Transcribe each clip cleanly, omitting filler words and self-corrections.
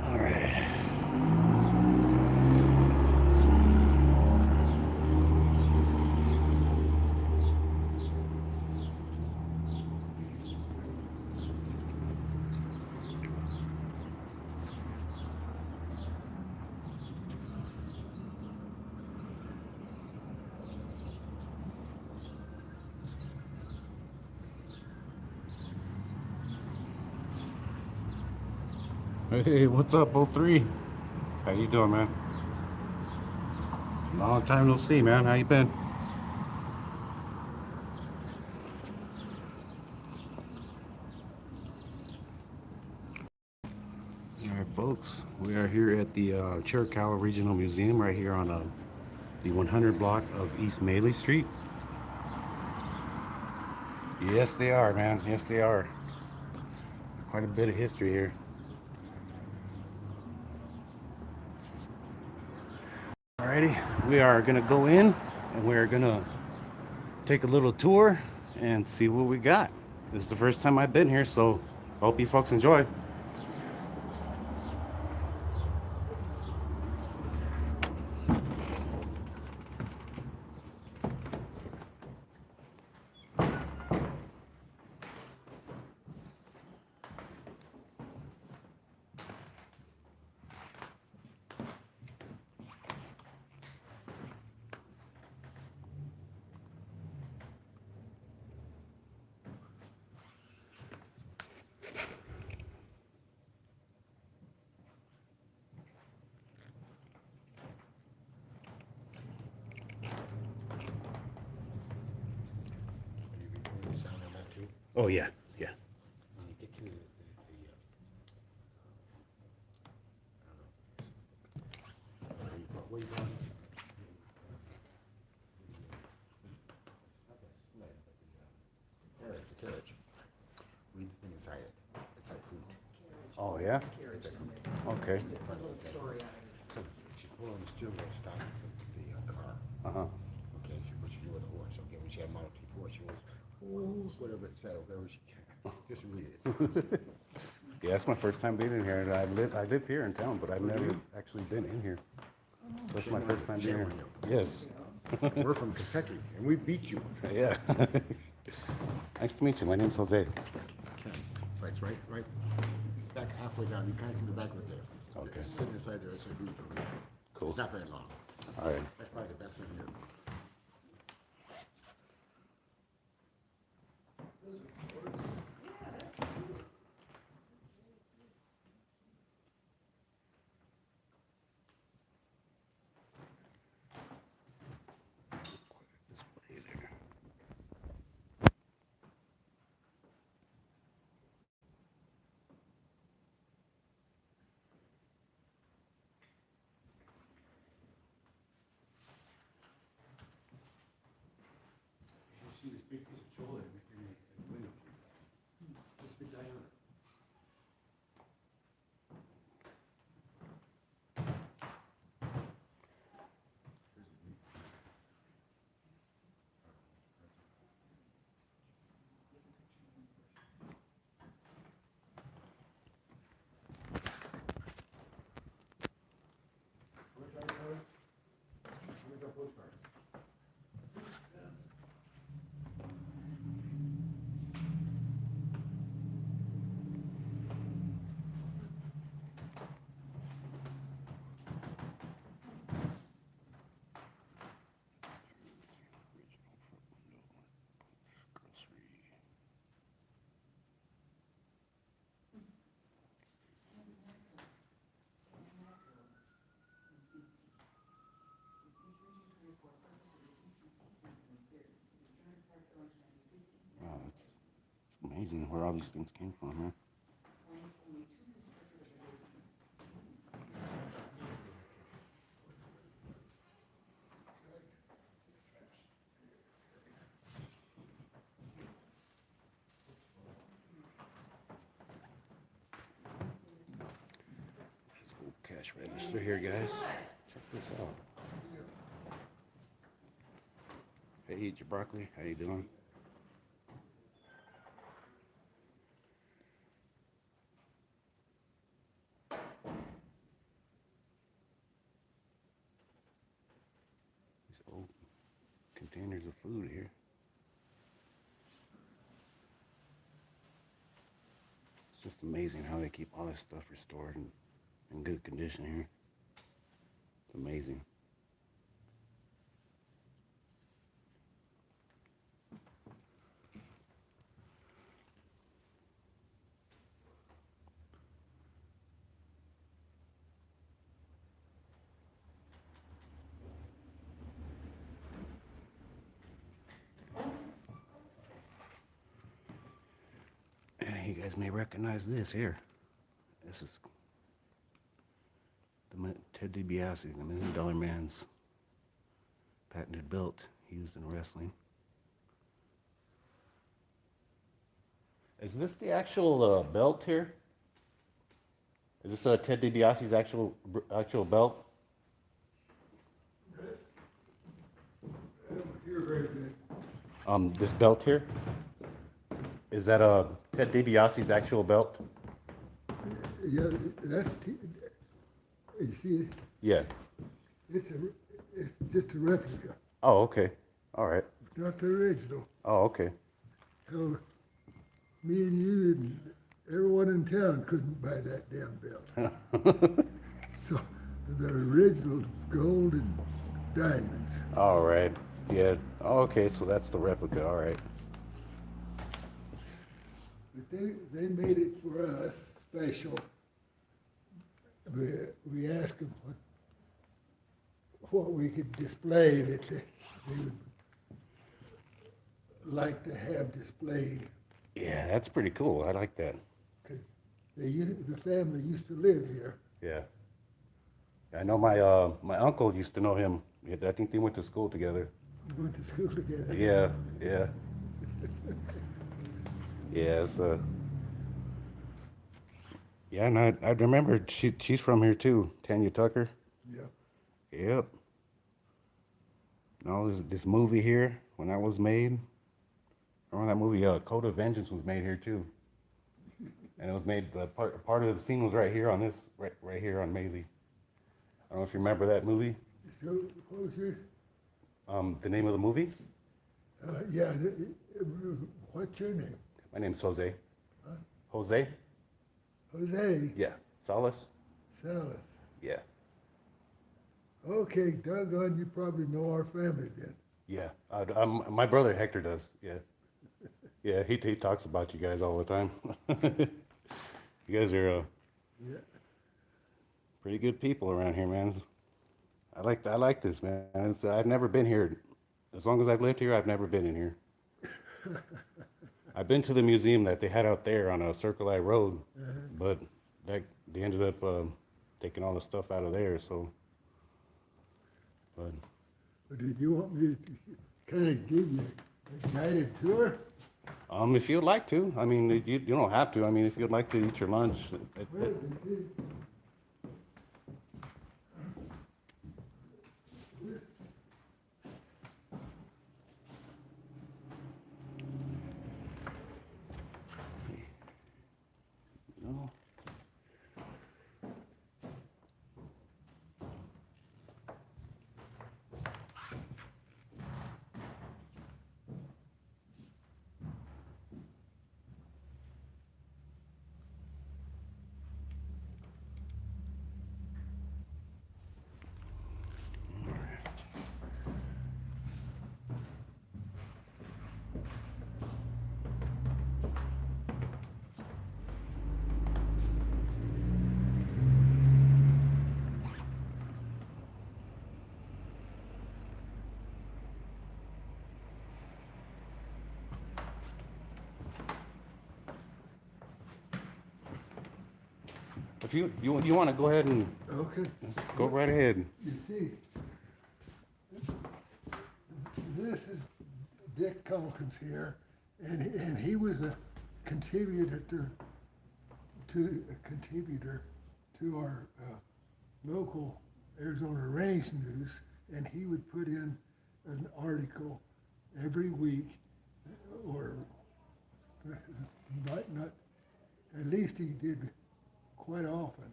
All right. Hey, what's up, O3? How you doing, man? Long time no see, man. How you been? All right, folks. We are here at the Chiricahua Regional Museum right here on the 100 block of East Maley Street. Yes, they are, man. Yes, they are. Quite a bit of history here. Alrighty, we are gonna go in and we are gonna take a little tour and see what we got. This is the first time I've been here, so hope you folks enjoy. Oh yeah, yeah. The carriage. We've been inside it. It's a hoot. Oh yeah. It's a hoot. Okay. So she pulled on the steering wheel, stopped the car. Okay, what she do with the horse? Okay, when she had Model T4, she was, oh, whatever it said, whatever she can. Just read it. Yeah, that's my first time being in here. And I live here in town, but I've never actually been in here. So that's my first time being here. Yes. We're from Kentucky, and we beat you. Yeah. Nice to meet you. My name's Jose. Okay, it's right back halfway down. You can't see the back of it there. Okay. It's sitting inside there. It's a huge room. Cool. It's not very long. All right. That's probably the best thing here. Display there. You see this big piece of chocolate in the window. This big diameter. Postcards. Wow, it's amazing where all these things came from, man. Cash register here, guys. Check this out. Hey, eat your broccoli. How you doing? These old containers of food here. It's just amazing how they keep all this stuff restored and in good condition here. It's amazing. You guys may recognize this here. This is the Ted DiBiase, the $1 Million Man's patented belt used in wrestling. Is this the actual belt here? Is this Ted DiBiase's actual belt? You're very good. This belt here, is that Ted DiBiase's actual belt? Yeah, you see, Yeah. it's just a replica. Oh, okay. All right. It's not the original. Oh, okay. Hell, me and you and everyone in town couldn't buy that damn belt. So the original gold and diamonds. All right. Yeah. Oh, okay. So that's the replica. All right. But they made it for us special. We asked them what we could display that they would like to have displayed. Yeah, that's pretty cool. I like that. 'Cause the family used to live here. Yeah. I know my uncle used to know him. I think they went to school together. We went to school together. Yeah. Yeah. Yeah. Yeah, and I remember she's from here too, Tanya Tucker. Yeah. Yep. No, this movie here, when that was made, remember that movie, Code of Vengeance was made here too. And it was made, part of the scene was right here on this, right here on Maylee. I don't know if you remember that movie. So what was your? The name of the movie? Yeah. What's your name? My name's Jose. Huh? Jose? Jose Yeah. Salas? Salas. Yeah. Okay, doggone, you probably know our family then. Yeah. My brother Hector does. Yeah. Yeah, he talks about you guys all the time. You guys are Yeah. pretty good people around here, man. I like this, man. I've never been here. As long as I've lived here, I've never been in here. I've been to the museum that they had out there on Circle I Road, but they ended up taking all the stuff out of there. So, but But did you want me to kind of give you a guided tour? if you'd like to, I mean, you don't have to. I mean, if you'd like to eat your lunch, Well, this is- no. If you want to go ahead and Okay. go right ahead. You see, this is Dick Calkins here, and he was a contributor to our local Arizona Range News, and he would put in an article every week, or might not, at least he did quite often.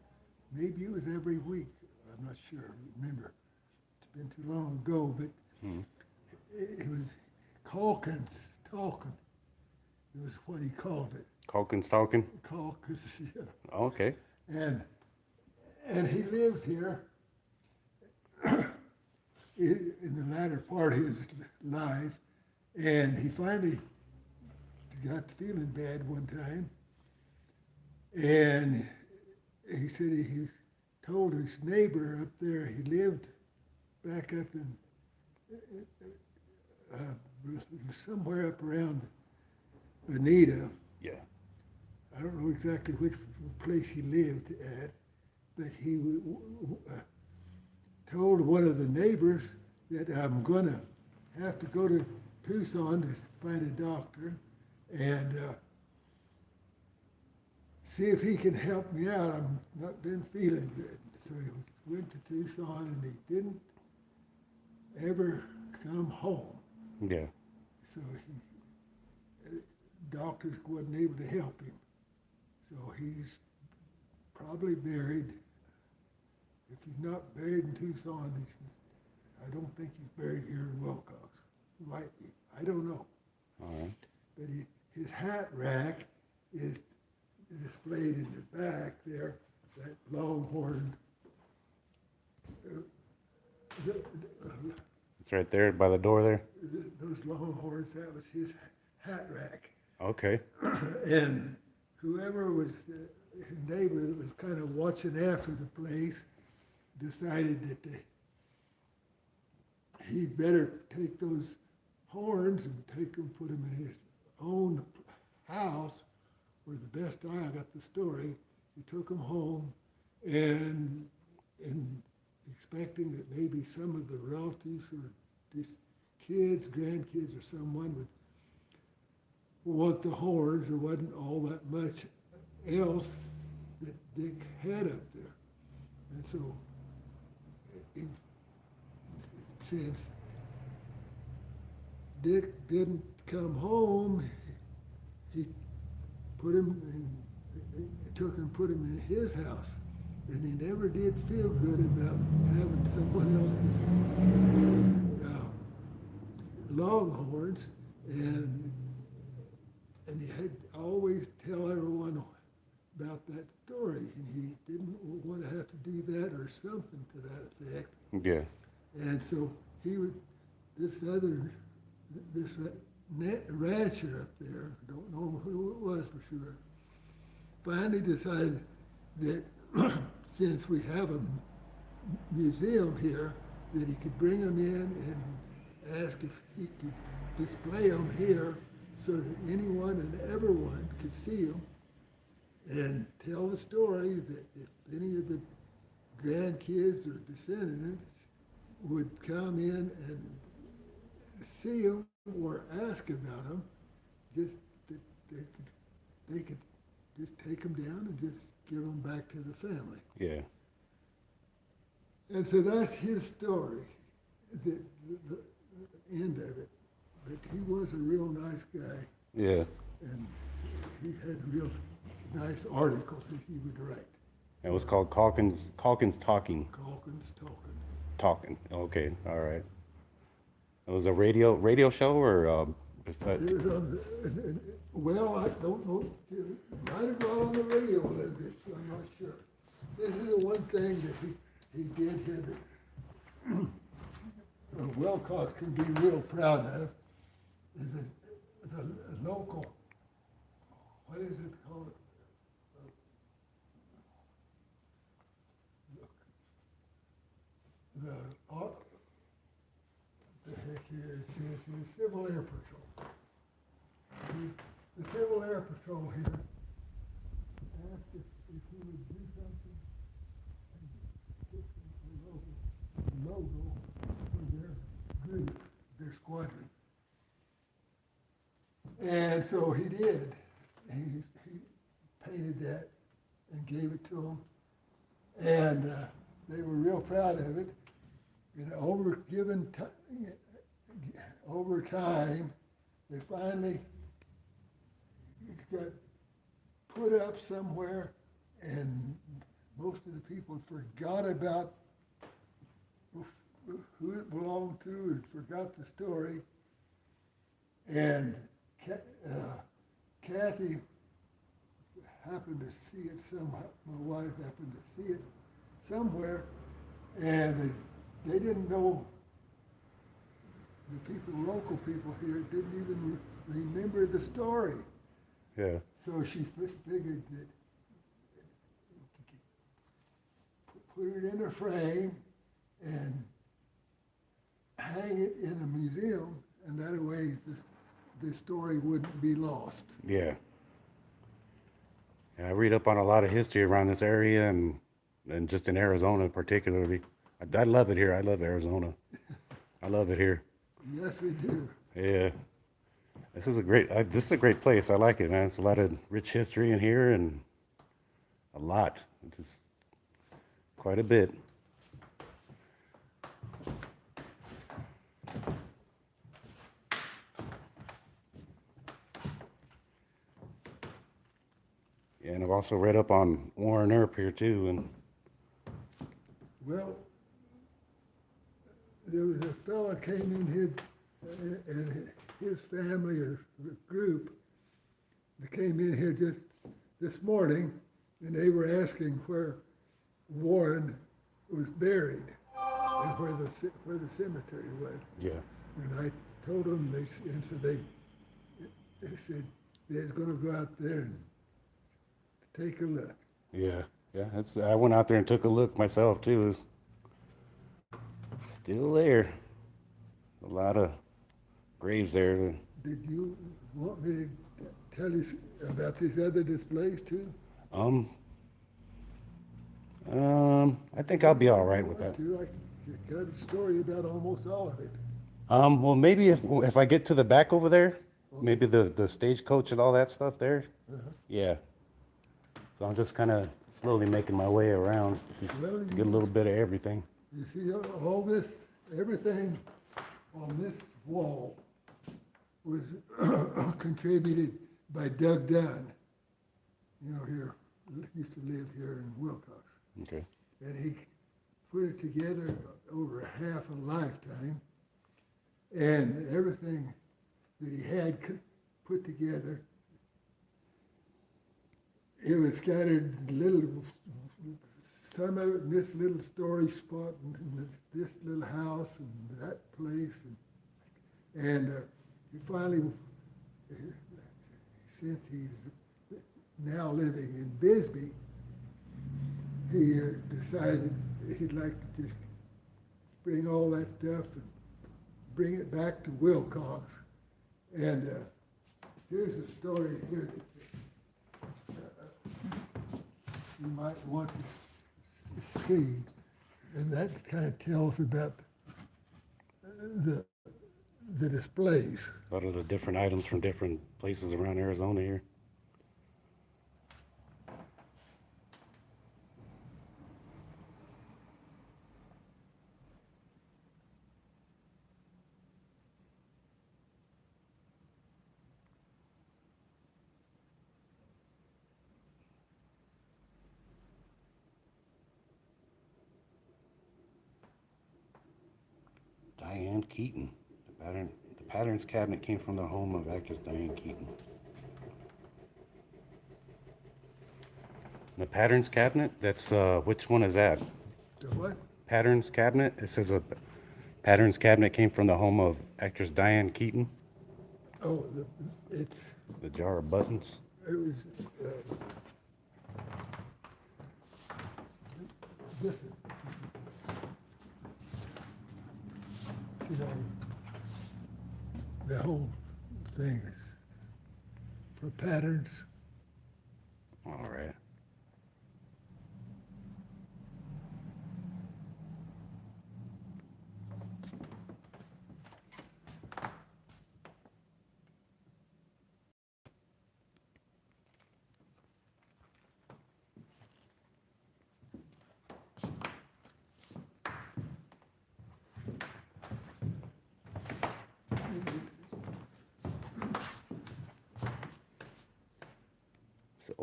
Maybe it was every week, I'm not sure, remember. It's been too long ago, but it was Calkins talking. It was what he called it. Calkins talking? Calkins, yeah. Okay. And he lived here in the latter part of his life, and he finally got feeling bad one time, and he said he told his neighbor up there, he lived back up in somewhere up around Bonita. Yeah. I don't know exactly which place he lived at, but he told one of the neighbors that I'm going to have to go to Tucson to find a doctor and see if he can help me out. I'm not been feeling good. So he went to Tucson and he didn't ever come home. Yeah. So doctors wasn't able to help him. So he's probably buried. If he's not buried in Tucson, I don't think he's buried here in Wilcox. He might be. I don't know. All right. But his hat rack is displayed in the back there, that longhorn. It's right there by the door there? Those longhorns, that was his hat rack. Okay. And whoever was his neighbor that was kind of watching after the place decided that he better take those horns and take them, put them in his own house, where the best I got the story. He took them home and expecting that maybe some of the relatives or these kids, grandkids, or someone would want the horns. There wasn't all that much else that Dick had up there. And so, since Dick didn't come home, he put him in, took and put him in his house. And he never did feel good about having someone else's longhorns. And he had always tell everyone about that story. And he didn't want to have to do that or something to that effect. Yeah. And so he would, this rancher up there, don't know who it was for sure, finally decided that since we have a museum here, that he could bring them in and ask if he could display them here so that anyone and everyone could see them and tell the story that if any of the grandkids or descendants would come in and see them or ask about them, just that they could just take them down and just give them back to the family. Yeah. And so that's his story, the end of it. But he was a real nice guy, Yeah. and he had real nice articles that he would write. It was called Calkins Talking. Calkins talking. Talking. Okay. All right. It was a radio show or just that? It was on well, I don't know. It might have gone on the radio a little bit. I'm not sure. This is the one thing that he did here that Wilcox can be real proud of, is the local, what is it called? The heck here, it says the Civil Air Patrol. See, the Civil Air Patrol here asked if he would do something and put the logo for their group, their squadron. And so he did. He painted that and gave it to them. And over time, they finally got put up somewhere, and most of the people forgot about who it belonged to and forgot the story. And Kathy happened to see it somehow. My wife happened to see it somewhere, and they didn't know. The people, local people here, didn't even remember the story. Yeah. So she figured that put it in a frame and hang it in a museum, and that way this story wouldn't be lost. Yeah. Yeah, I read up on a lot of history around this area and just in Arizona particularly. I love it here. I love Arizona. I love it here. Yes, we do. Yeah. This is a great place. I like it, man. It's a lot of rich history in here and a lot. Just quite a bit. Yeah, and I've also read up on Warren Earp here too, and Well, there was a fellow came in here, and his family or group, they came in here just this morning, and they were asking where Warren was buried and where the cemetery was. yeah. And I told them, and so they said they was going to go out there and take a look. Yeah, yeah. I went out there and took a look myself too. It's still there. A lot of graves there. Did you want me to tell you about these other displays too? I think I'll be all right with that. I got a story about almost all of it. Well, maybe if I get to the back over there, maybe the stagecoach and all that stuff there. Uh-huh. Yeah. So I'm just kind of slowly making my way around, just Well, to get a little bit of everything. You see, all this, everything on this wall was contributed by Doug Dunn. You know, here, used to live here in Wilcox. Okay. And he put it together over half a lifetime. And everything that he had put together, it was scattered some of it in this little storage spot, and this little house, and that place. And he finally, since he's now living in Bisbee, he decided he'd like to just bring all that stuff and bring it back to Wilcox. And here's a story here that you might want to see, and that kind of tells about the displays. A lot of the different items from different places around Arizona here. Diane Keaton. The patterns cabinet came from the home of actress Diane Keaton. The patterns cabinet, that's, which one is that? The what? Patterns cabinet? It says a patterns cabinet came from the home of actress Diane Keaton. Oh, it's, The jar of buttons. it was, this, you know, the whole thing is for patterns. All right.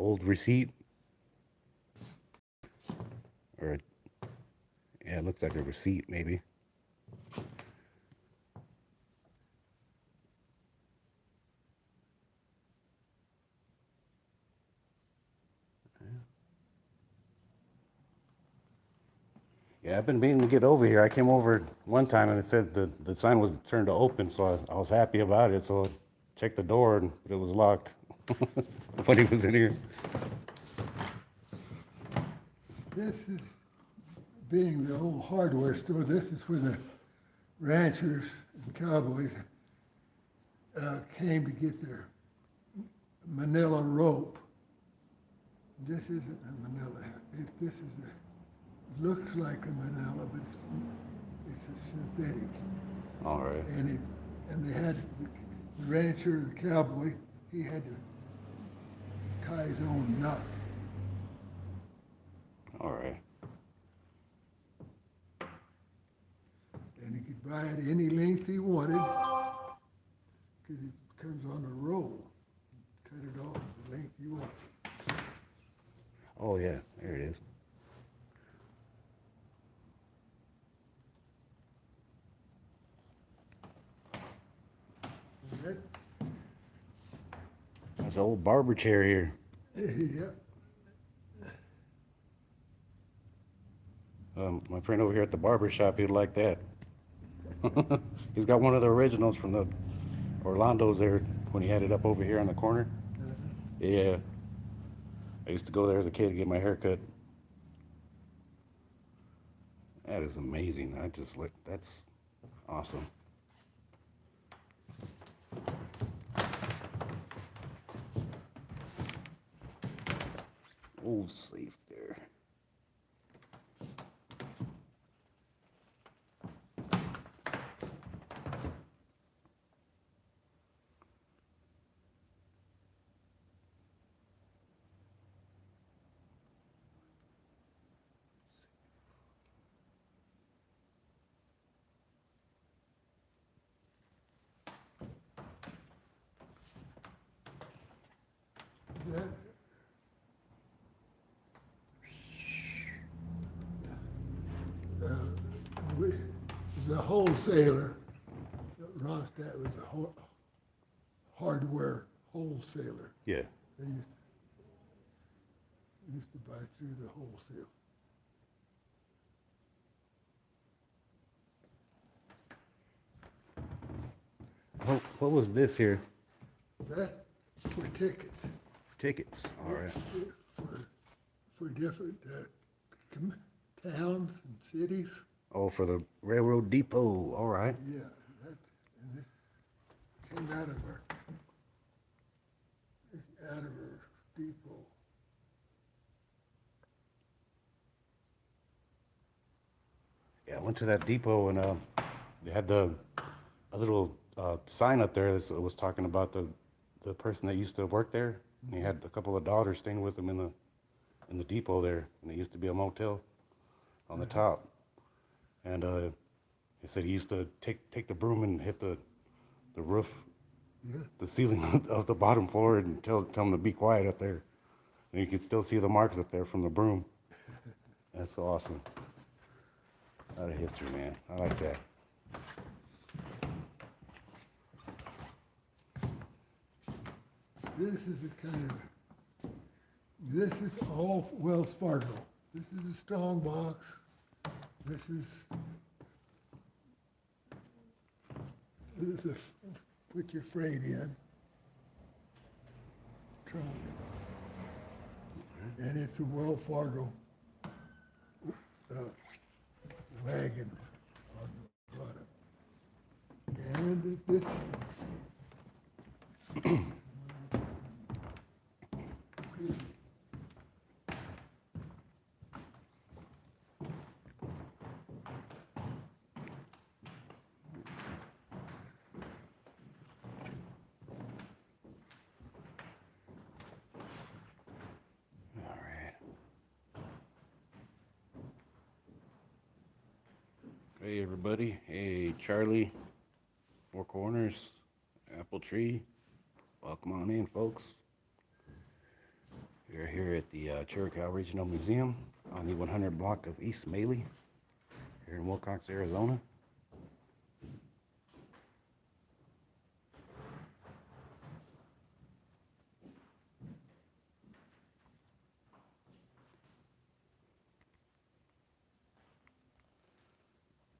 old receipt. Or, yeah, it looks like a receipt, maybe. Yeah, I've been meaning to get over here. I came over one time and it said the sign was turned to open, so I was happy about it. So I checked the door, and it was locked. Nobody was in here. This is, being the old hardware store, this is where the ranchers and cowboys came to get their manila rope. This isn't a manila. This is a, looks like a manila, but it's a synthetic. All right. And they had the rancher, the cowboy, he had to tie his own knot. All right. And he could buy it any length he wanted, because it comes on a roll. Cut it off the length you want. Oh, yeah, there it is. That, There's an old barber chair here. yeah. My friend over here at the barber shop, he'd like that. He's got one of the originals from the Orlando's there when he had it up over here on the corner. Yeah. I used to go there as a kid to get my hair cut. That is amazing. I just like, that's awesome. Old safe there. That, we, the wholesaler, Ronstadt was a hardware wholesaler. Yeah. They used to buy through the wholesale. What was this here? That for tickets. Tickets. All right. For different towns and cities. Oh, for the railroad depot. All right. Yeah, and this came out of our depot. Yeah, I went to that depot and they had a little sign up there that was talking about the person that used to work there. And he had a couple of daughters staying with him in the depot there, and it used to be a motel on the top. And he said he used to take the broom and hit the roof, Yeah. the ceiling of the bottom floor, and tell them to be quiet up there. And you can still see the marks up there from the broom. That's awesome. A lot of history, man. I like that. This is a kind of, this is all Wells Fargo. This is a strong box. This is the, put your freight in. Trunk. And it's a Wells Fargo wagon on the bottom. And this, All right. Hey, everybody. Hey, Charlie. Four Corners. Apple Tree. Welcome on in, folks. We're here at the Chiricahua Regional Museum on the 100 block of East Maley here in Wilcox, Arizona.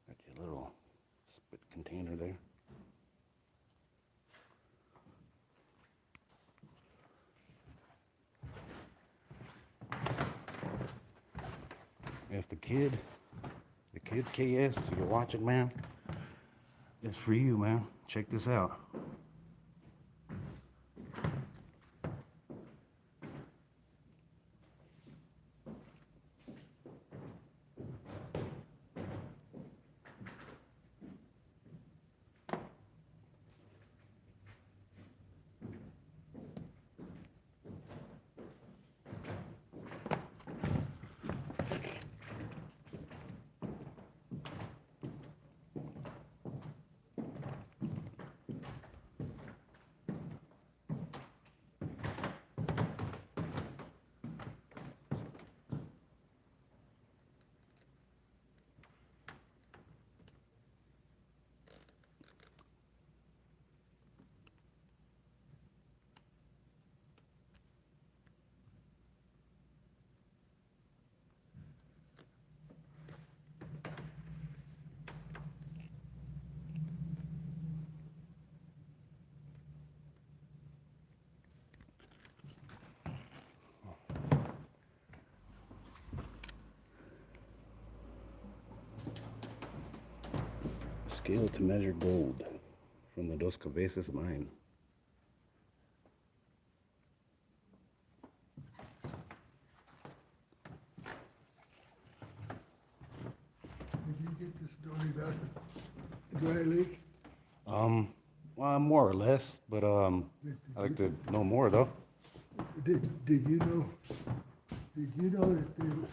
Got your little spit container there. If the kid KS, you're watching, man, it's for you, man. Check this out. Scale to measure gold from the Dos Cabezas mine. Did you get the story about the dry lake? Well, more or less, but I'd like to know more though. Did you know that there was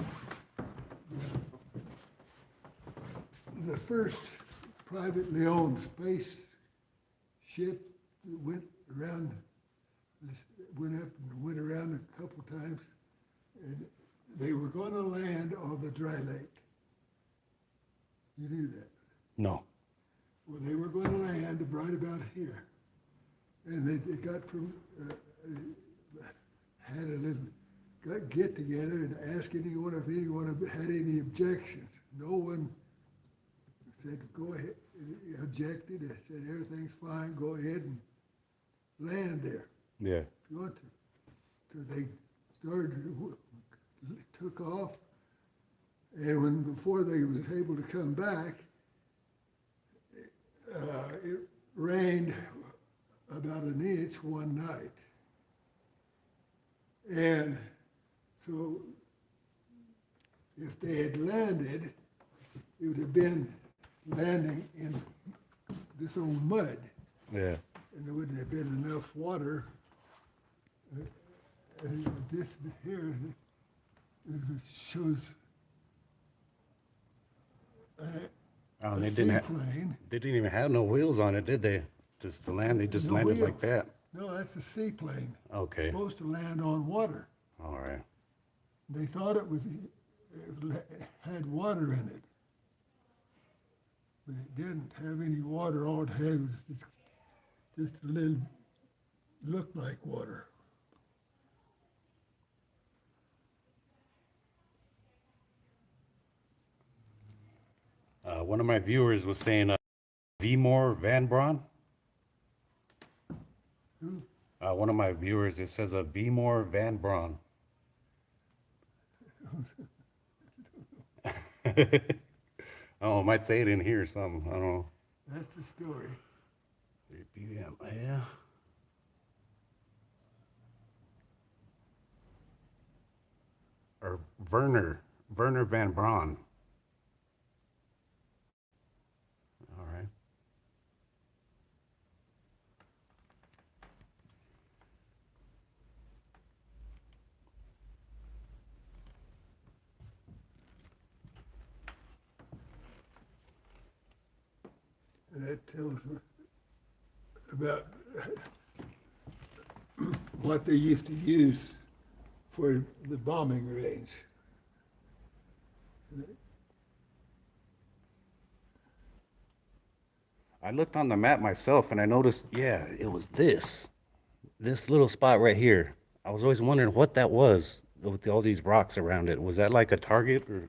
the first privately owned space ship that went around went up and went around a couple times, and they were going to land on the dry lake. You knew that? No. Well, they were going to land right about here, and they got from had a little get together and asked anyone if anyone had any objections. No one said go ahead, objected. They said everything's fine. Go ahead and land there Yeah. if you want to. So they took off, and before they was able to come back, it rained about an inch one night. And so if they had landed, it would have been landing in this old mud, Yeah. and there wouldn't have been enough water. And this here shows Oh, a they didn't seaplane. They didn't even have no wheels on it, did they? Just to land, they just No landed like wheels. that. No, that's a seaplane. Okay. Supposed to land on water. All right. They thought it had water in it, but it didn't have any water. All it had was just a little, looked like water. One of my viewers was saying Vmore Van Braun. Who? One of my viewers, it says a Vmore Van Braun. Oh, I might say it in here or something. I don't know. That's the story. 3 p.m. Yeah. Or Werner Van Braun. All right. And that tells about what they used to use for the bombing range. I looked on the map myself and I noticed, yeah, it was this little spot right here. I was always wondering what that was with all these rocks around it. Was that like a target or?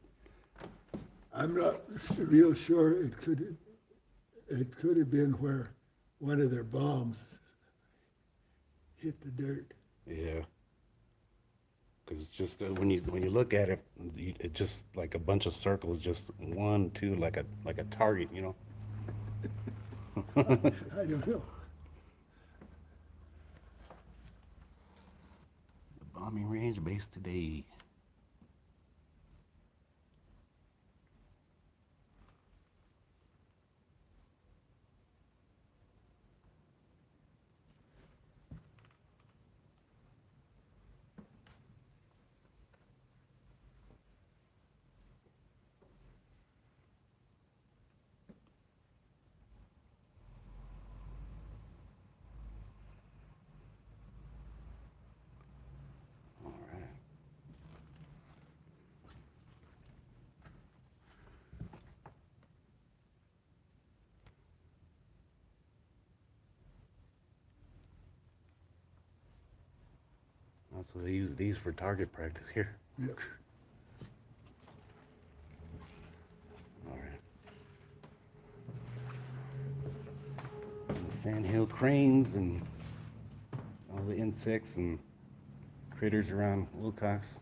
I'm not real sure. It could have been where one of their bombs hit the dirt. Yeah. Because it's just when you look at it, it just like a bunch of circles, just one, two, like a target, you know. I don't know. The bombing range base today. All right. So they use these for target practice here. Yep. All right. The sandhill cranes and all the insects and critters around Wilcox.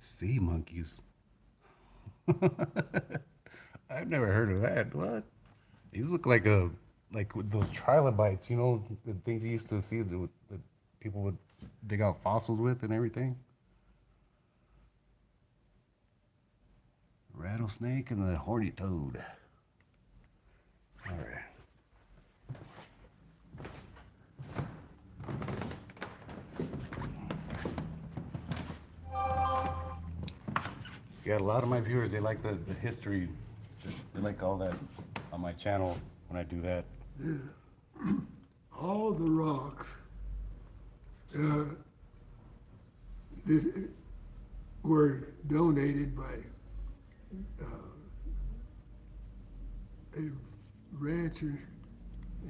Sea monkeys. I've never heard of that. What? These look like those trilobites, you know, the things you used to see that people would dig out fossils with and everything. Rattlesnake and the horny toad. All right. Yeah, a lot of my viewers, they like the history. They like all that on my channel when I do that. All the rocks that were donated by a rancher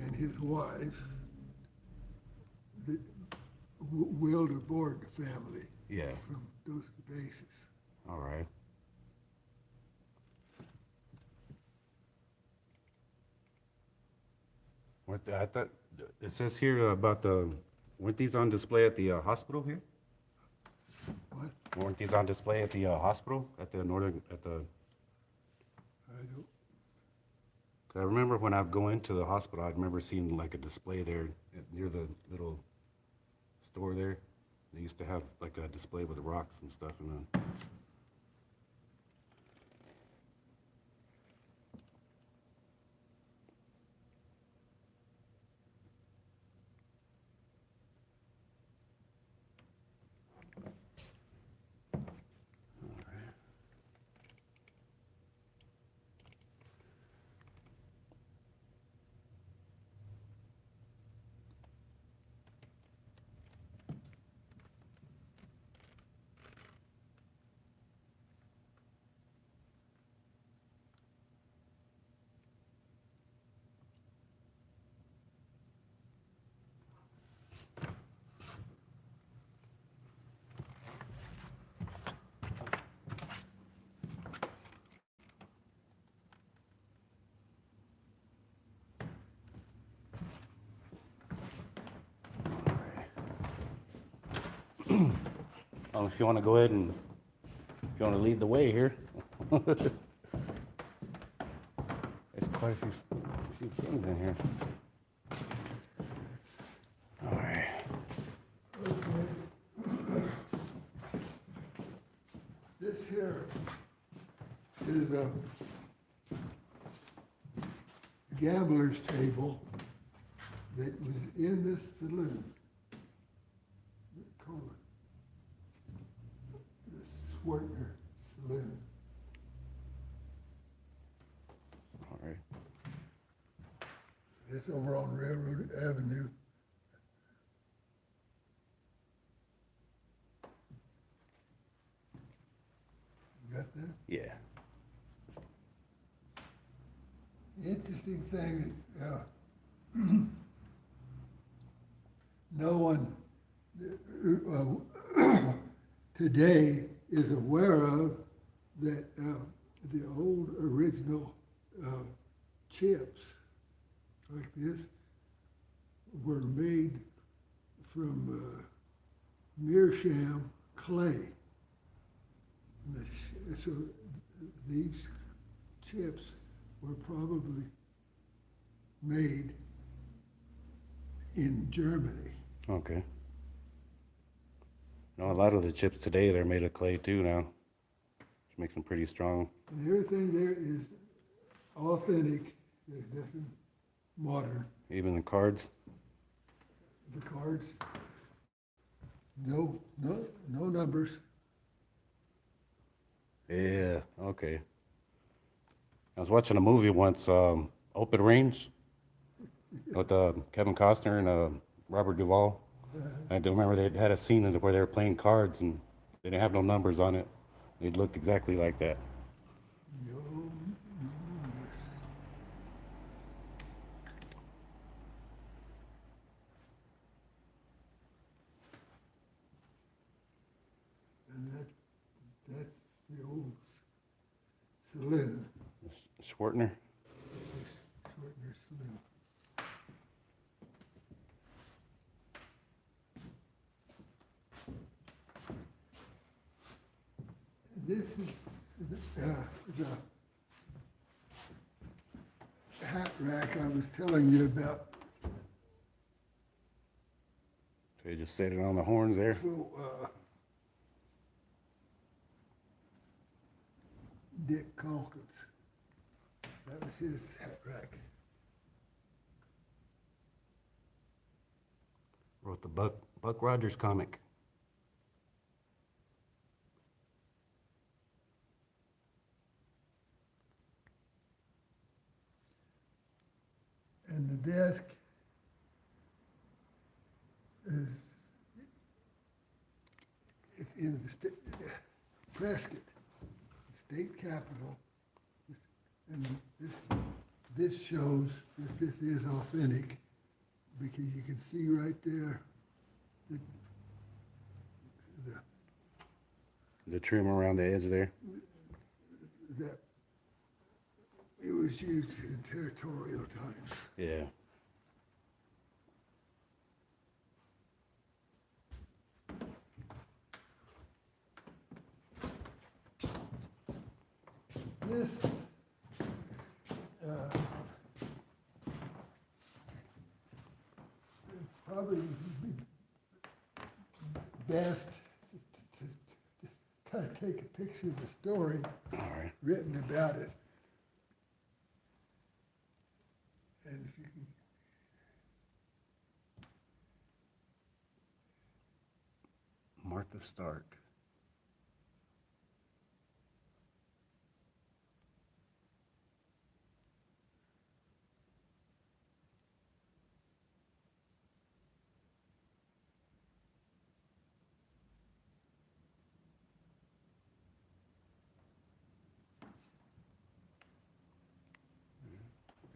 and his wife, the Wilderbord family Yeah. from those bases. All right. I thought it says here about weren't these on display at the hospital here? What? Weren't these on display at the hospital at the I don't. 'Cause I remember when I go into the hospital, I remember seeing like a display there near the little store there. They used to have like a display with rocks and stuff, and then. If you want to go ahead and if you want to lead the way here. There's quite a few things in here. All right. is a gambler's table that was in this saloon. Call it the Swartner Saloon. All right. It's over on Railroad Avenue. You got that? Yeah. Interesting thing that no one today is aware of, that the old original chips like this were made from meerschaum clay. And so these chips were probably made in Germany. Okay. No, a lot of the chips today, they're made of clay too now, which makes them pretty strong. And everything there is authentic. There's nothing modern. Even the cards. The cards, no numbers. Yeah, okay. I was watching a movie once, Open Range, with Kevin Costner and Robert Duvall. I do remember they had a scene where they were playing cards and they didn't have no numbers on it. It looked exactly like that. No numbers. And that's the old saloon, Schwartner? Shortner Saloon. This is the hat rack I was telling you about. So you just set it on the horns there? So, Dick Calkins, that was his hat rack. Wrote the Buck Rogers comic. And the desk is, it's in the Prescott, the state capitol. And this shows that this is authentic, because you can see right there The trim around the edge there. that it was used in territorial times. Yeah. This probably would be best to kind of take a picture of the story All right. written about it. And if you can, Martha Stark.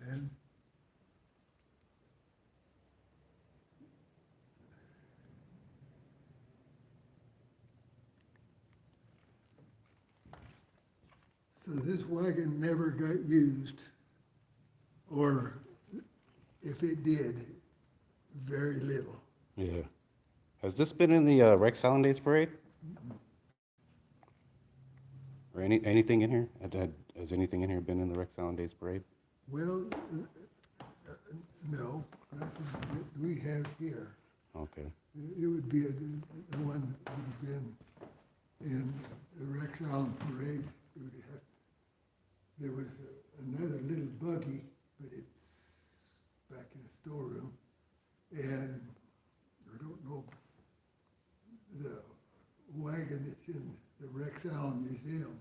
and so this wagon never got used, or if it did, very little. Yeah. Has this been in the Rex Island Days Parade? Or anything in here? Has anything in here been in the Rex Island Days Parade? Well, no, nothing that we have here. Okay. It would be the one that would have been in the Rex Island Parade. It would have there was another little buggy, but it's back in the storeroom. And I don't know, the wagon that's in the Rex Allen Museum,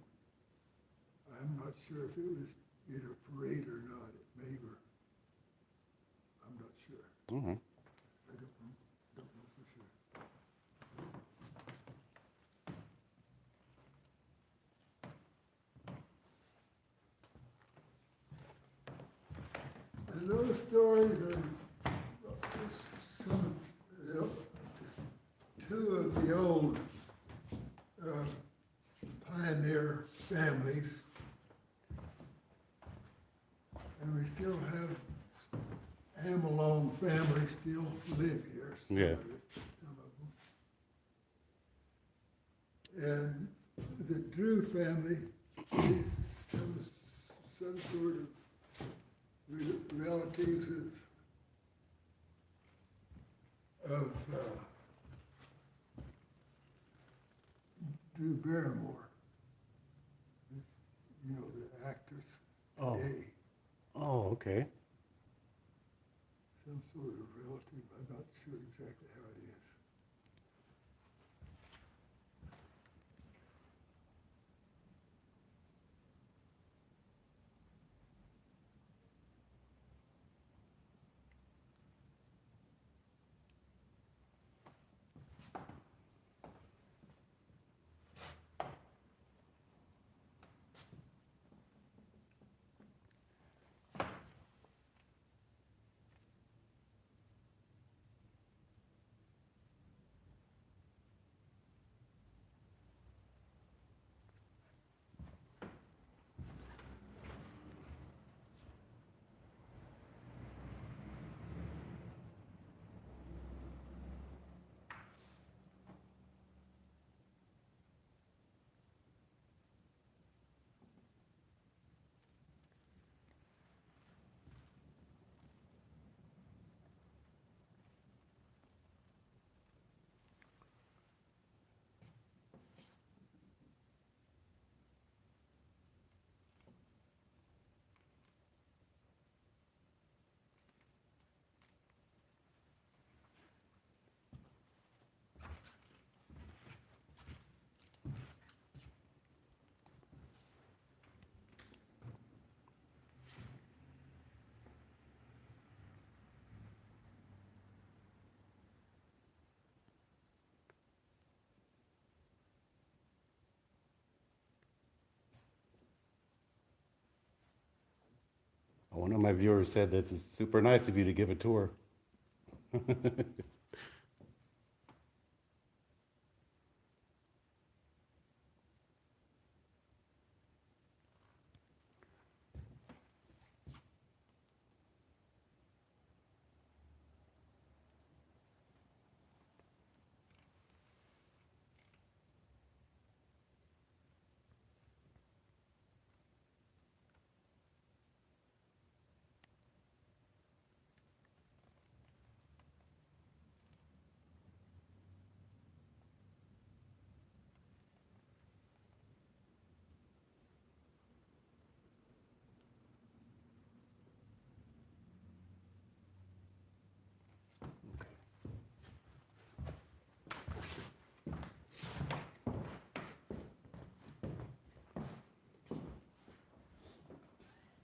I'm not sure if it was in a parade or not. It may or I'm not sure. All right. I don't know for sure. And those stories are some of the, two of the old pioneer families. And we still have Amalone family still live here. Yeah. Some of them. And the Drew family is some sort of relatives of Drew Barrymore, you know, the actress Oh. today. Oh, okay. Some sort of relative, I'm not sure exactly how it is. One of my viewers said that it's super nice of you to give a tour.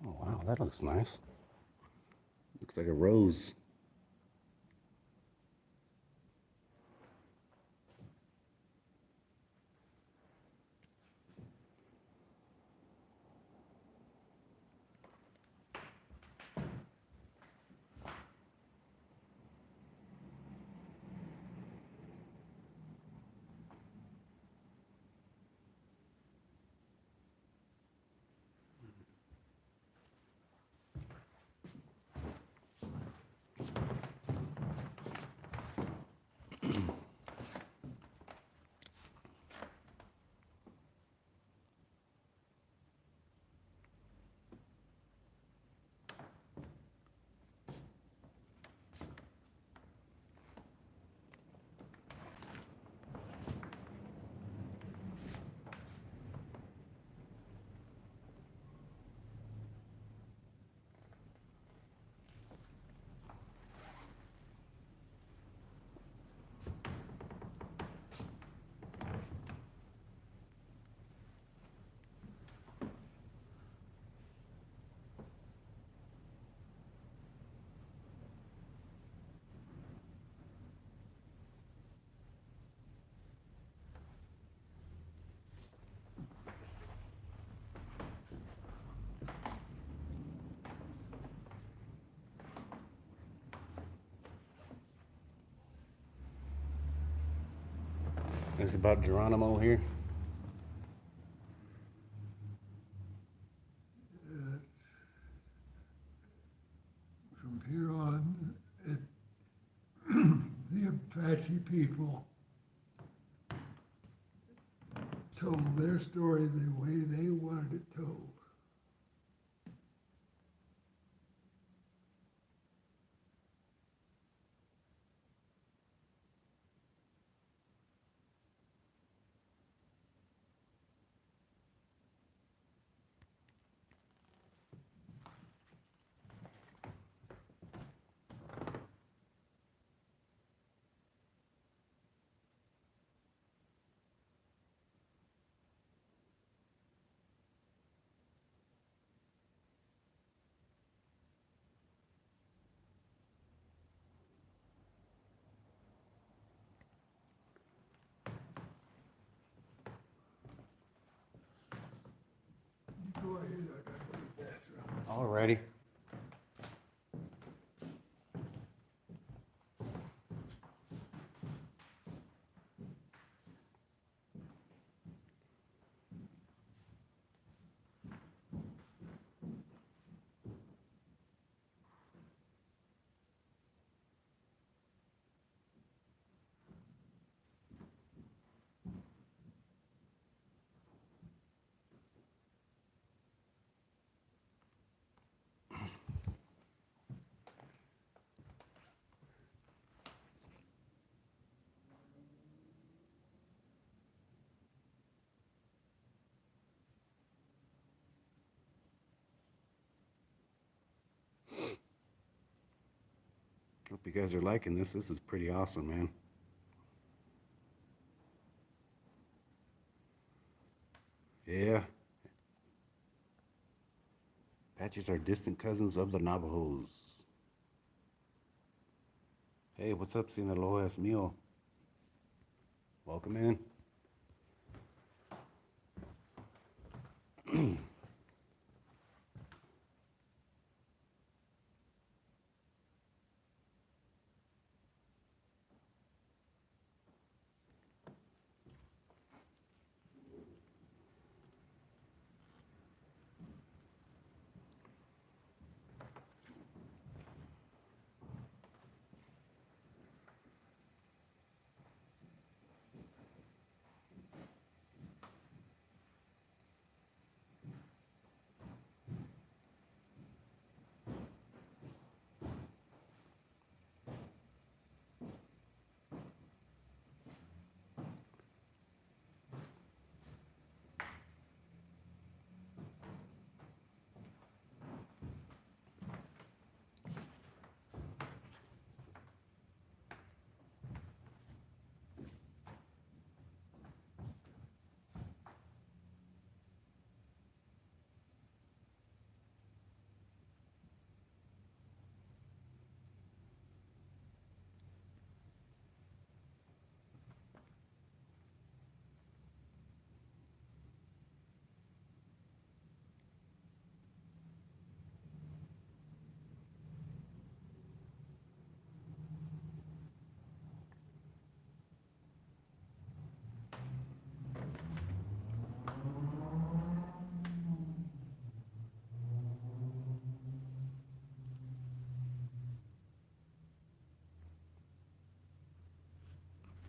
Oh, wow, that looks nice. Looks like a rose. It's about Geronimo here. From here on, the Apache people told their story the way they wanted it told. You go ahead, I gotta go to the bathroom. Alrighty. Hope you guys are liking this. This is pretty awesome, man. Yeah. Apaches are distant cousins of the Navajos. Hey, what's up, Sinaloa Mio? Welcome in.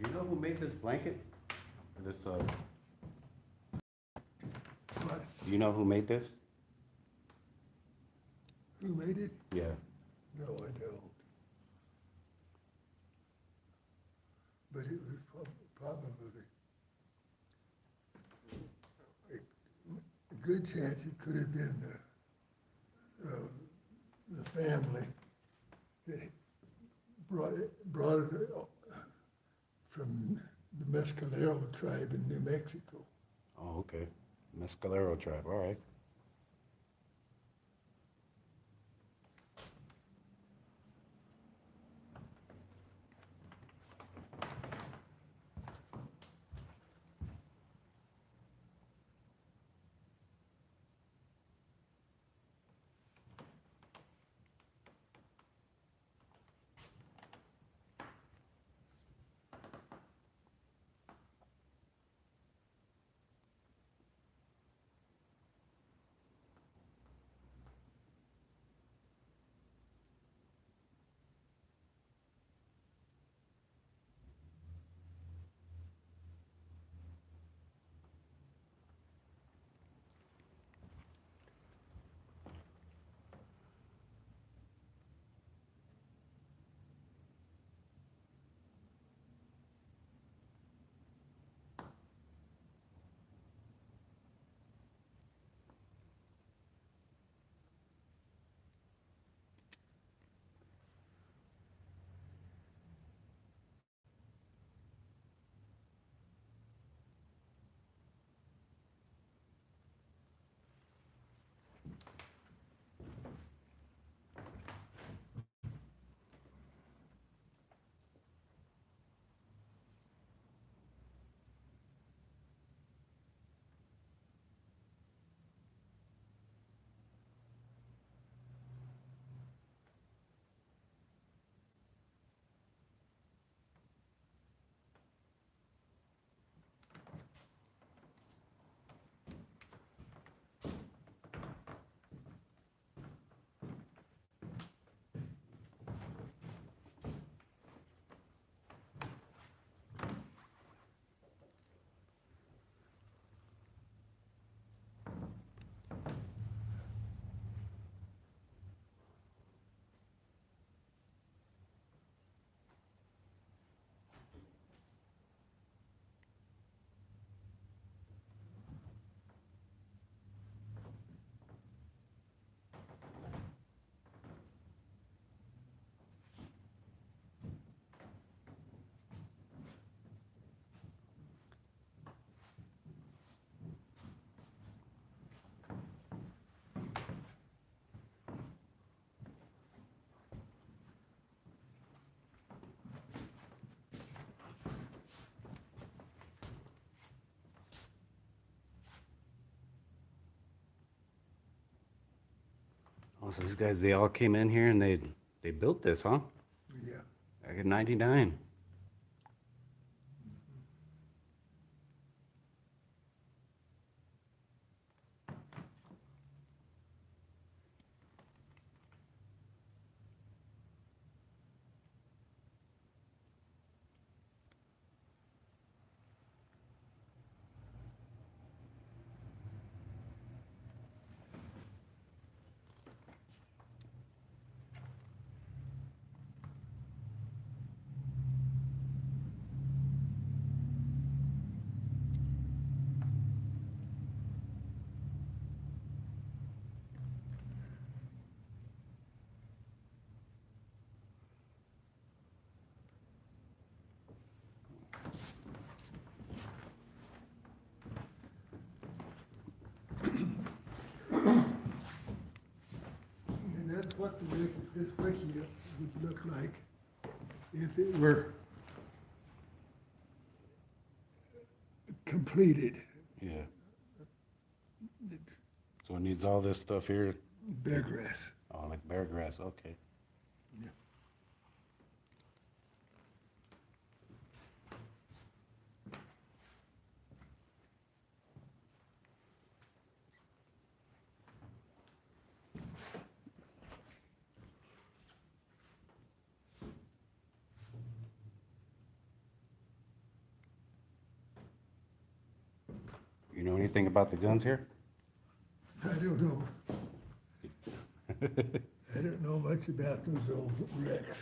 You know who made this blanket? This What? do you know who made this? Who made it? Yeah. No, I don't. But it was probably a good chance it could have been the family that brought it from the Mescalero tribe in New Mexico. Oh, okay. Mescalero tribe. All right. so these guys, they all came in here and they built this, huh? Yeah. Back in '99. And that's what this wiki would look like if it were completed. Yeah. So it needs all this stuff here. Bear grass. Oh, like bear grass. Okay. Yeah. You know anything about the guns here? I don't know. I don't know much about those old wrecks.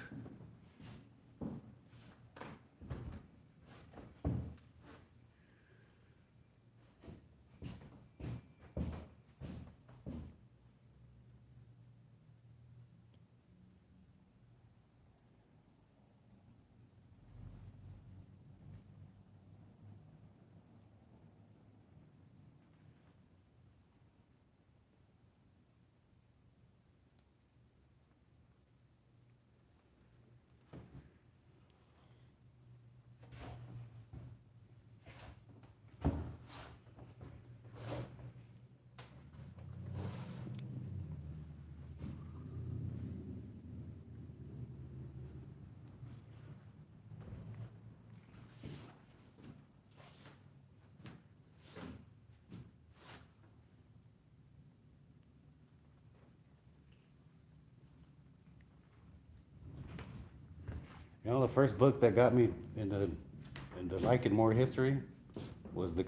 You know, the first book that got me into liking more history was the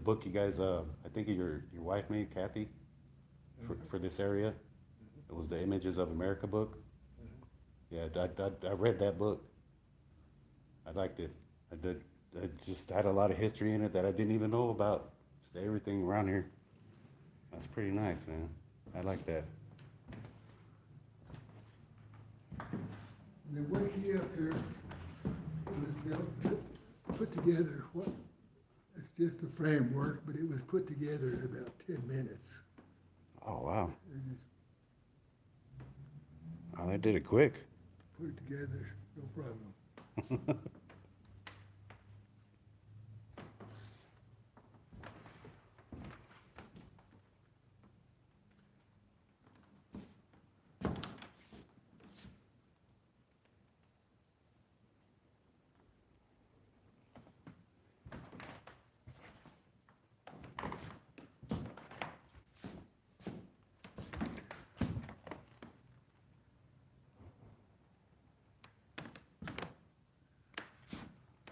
book you guys, I think your wife made, Kathy, for this area. It was the Images of America book. Yeah, I read that book. I liked it. I did. It just had a lot of history in it that I didn't even know about. Just everything around here. That's pretty nice, man. I like that. The wiki up here was built, put together, it's just a framework, but it was put together in about 10 minutes. Oh, wow. They just Oh, they did it quick. put it together, no problem.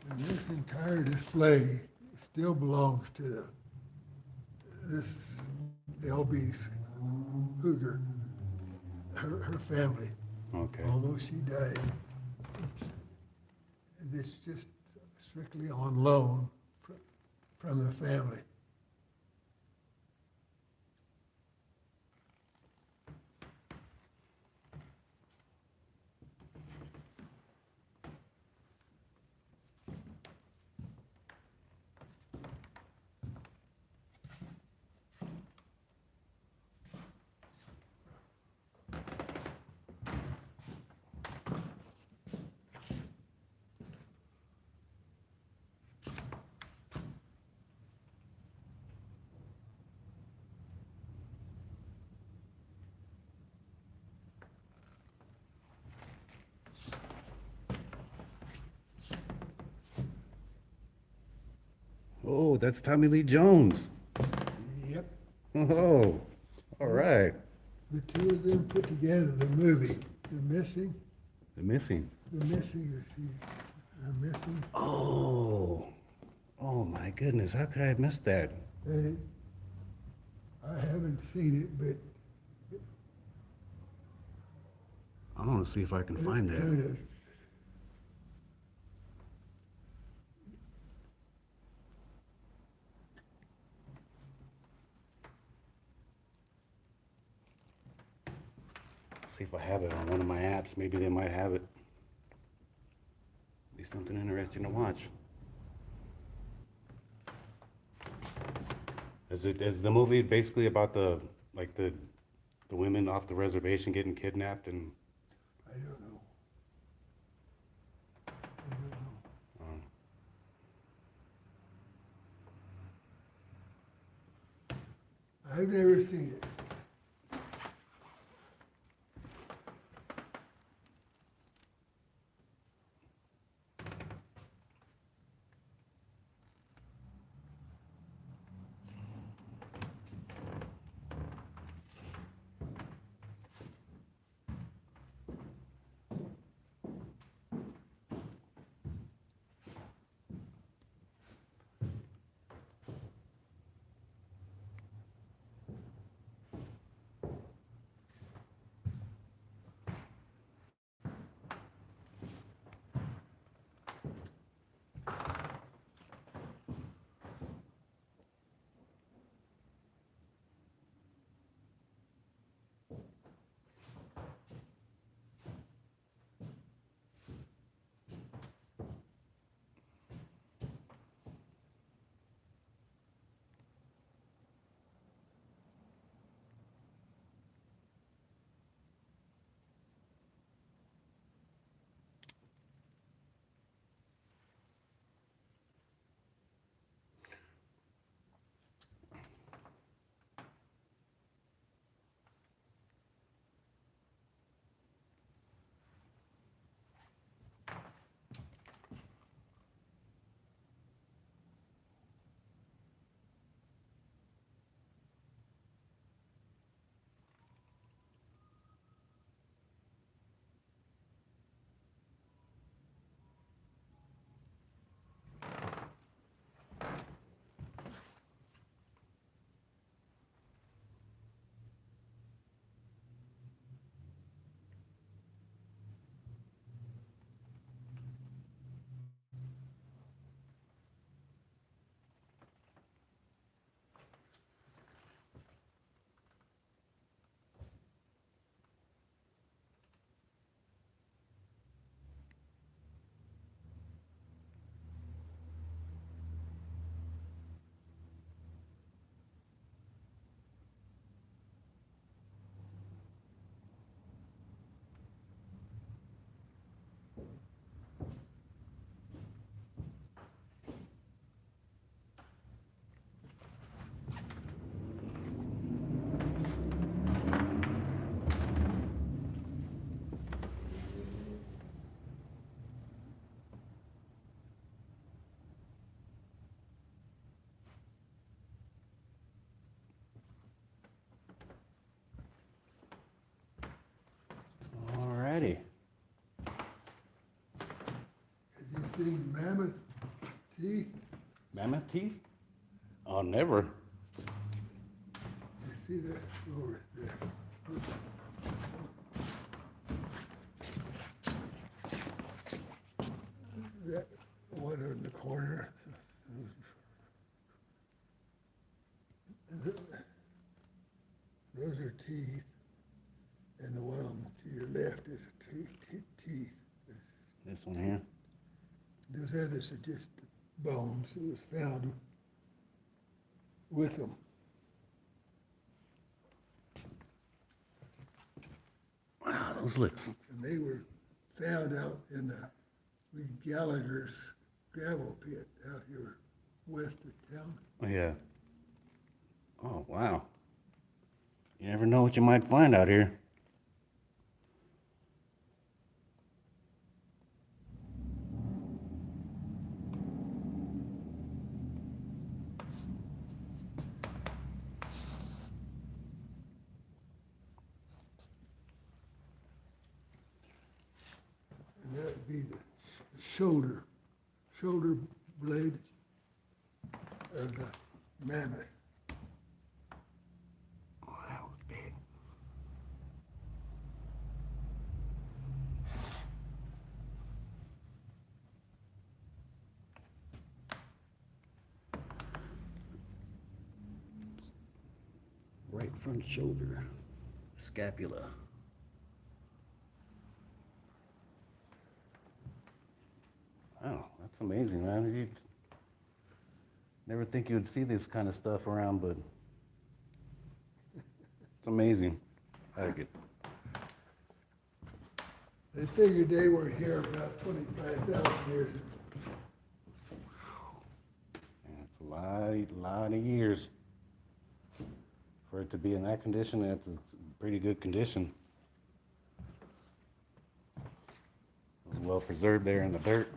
And this entire display still belongs to this LB's Hooger, her family. Okay. Although she died, it's just strictly on loan from the family. Oh, that's Tommy Lee Jones. Yep. Oh, all right. The two of them put together the movie, The Missing. The Missing, The Missing, Oh, oh my goodness. How could I have missed that? and I haven't seen it, but I want to see if I can it's find that. kind of, See if I have it on one of my apps. Maybe they might have it. Be something interesting to watch. Is the movie basically about the women off the reservation getting kidnapped and I don't know. I don't know. um, I've never seen it. alrighty. Have you seen Mammoth Teeth? Mammoth teeth? Oh, never. You see that over there? That one in the corner. Those are teeth, and the one on to your left is teeth. This one here. Those others are just bones that was found with them. Wow, those look. And they were found out in the Lee Gallagher's gravel pit out here west of town. Oh, yeah. Oh, wow. You never know what you might find out here. would be the shoulder blade of the mammoth. Oh, that was big. Right front shoulder, scapula. Wow, that's amazing, man. You'd never think you would see this kind of stuff around, but it's amazing. I like it. They figured they were here about 25,000 years ago. And it's a lot of years for it to be in that condition. It's a pretty good condition. It was well preserved there in the dirt.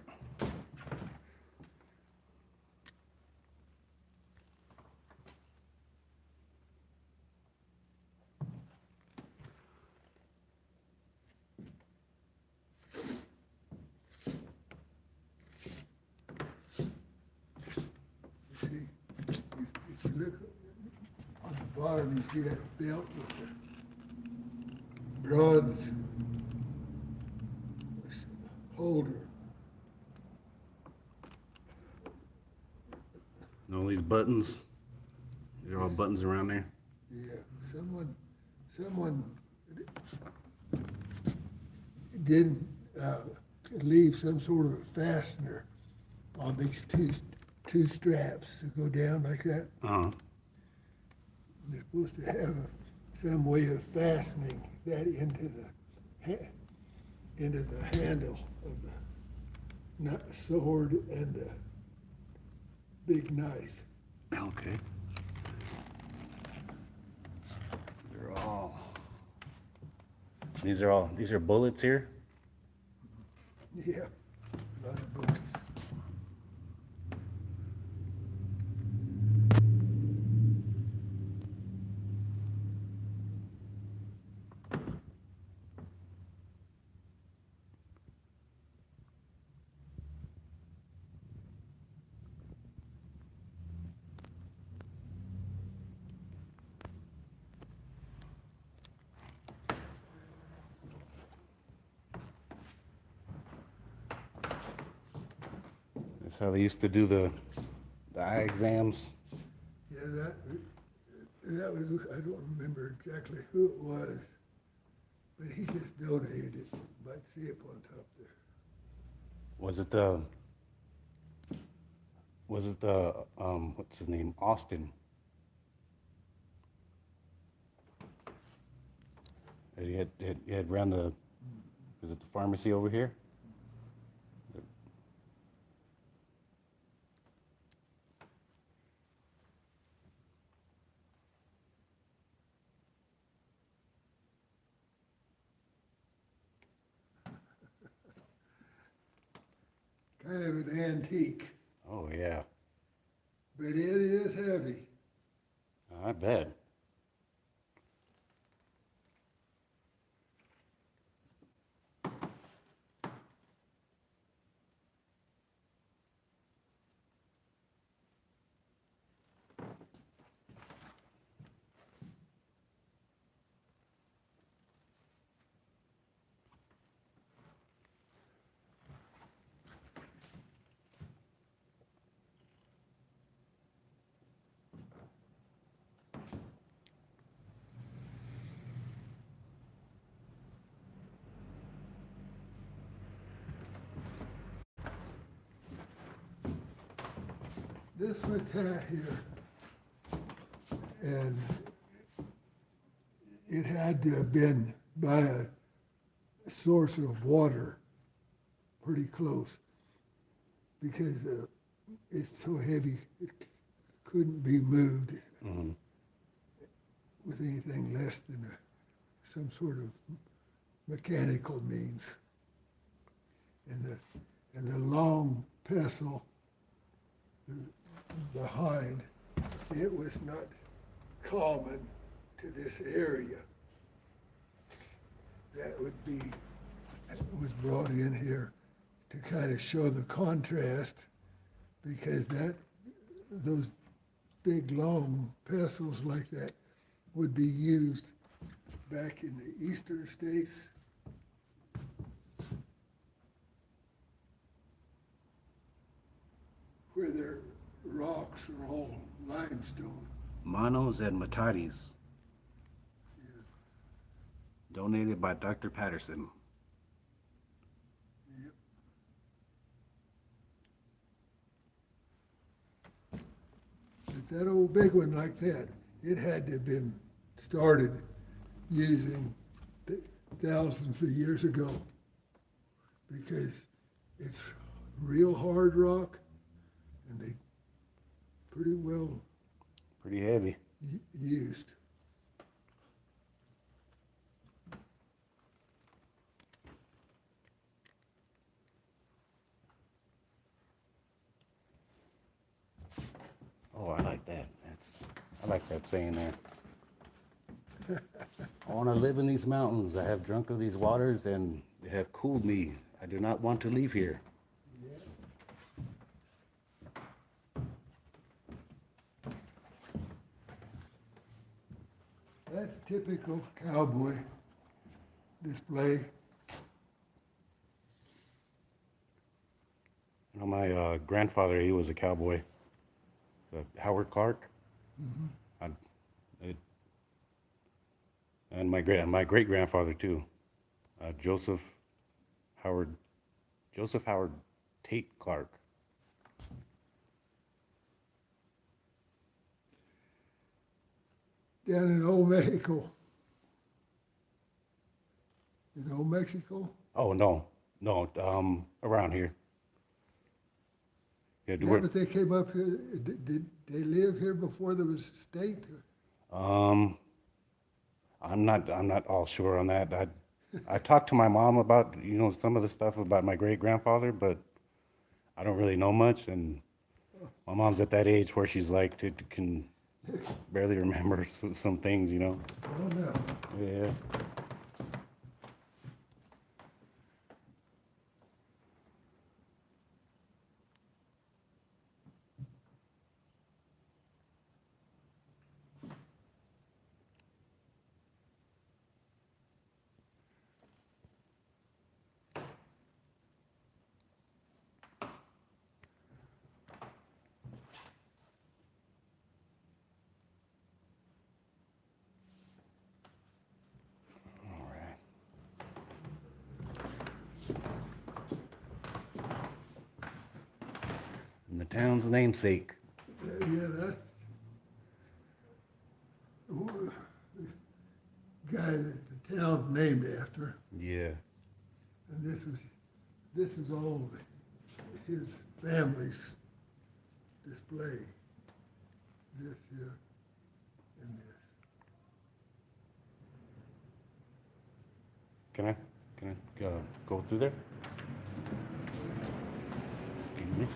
You see, if you look on the bottom, you see that belt with the broad holder. And all these buttons, these are all buttons around there. Yeah, someone didn't leave some sort of a fastener on these two straps to go down like that. Uh-huh. They're supposed to have some way of fastening that into the handle of the sword and the big knife. Okay. These are bullets here. Yeah, a lot of bullets. That's how they used to do the eye exams. Yeah, that was, I don't remember exactly who it was, but he just donated it. You might see it on top there. Was it what's his name? Austin. He had ran the, was it the pharmacy over here? Kind of an antique, Oh yeah, but it is heavy. I bet. This matat here, and it had to have been by a source of water pretty close because it's so heavy it couldn't be moved Mm-hmm. with anything less than some sort of mechanical means. And the long pestle behind, it was not common to this area. That was brought in here to kind of show the contrast, because those big long pestles like that would be used back in the eastern states. Where their rocks are all limestone. Monos and Matatis. Donated by Dr. Patterson. Yep. But that old big one like that, it had to have been started using thousands of years ago, because it's real hard rock, and they pretty well Pretty heavy. used. Oh, I like that. I like that saying there. I want to live in these mountains. I have drunk of these waters, and they have cooled me. I do not want to leave here. That's typical cowboy display. You know, my grandfather, he was a cowboy. Howard Clark. And my great grandfather too, Joseph Howard Tate Clark. Down in Old Mexico. In Old Mexico? Oh no, around here. Yeah, Yeah, but they came up here, did they live here before there was a state? I'm not all sure on that. I talked to my mom about, some of the stuff about my great grandfather, but I don't really know much. And my mom's at that age where she's like, can barely remember some things, Oh, no. Yeah. All right. And the town's namesake. Yeah, that who- the guy that the town's named after, Yeah. and this is all his family's display. This here and this. Can I go through there? Excuse me.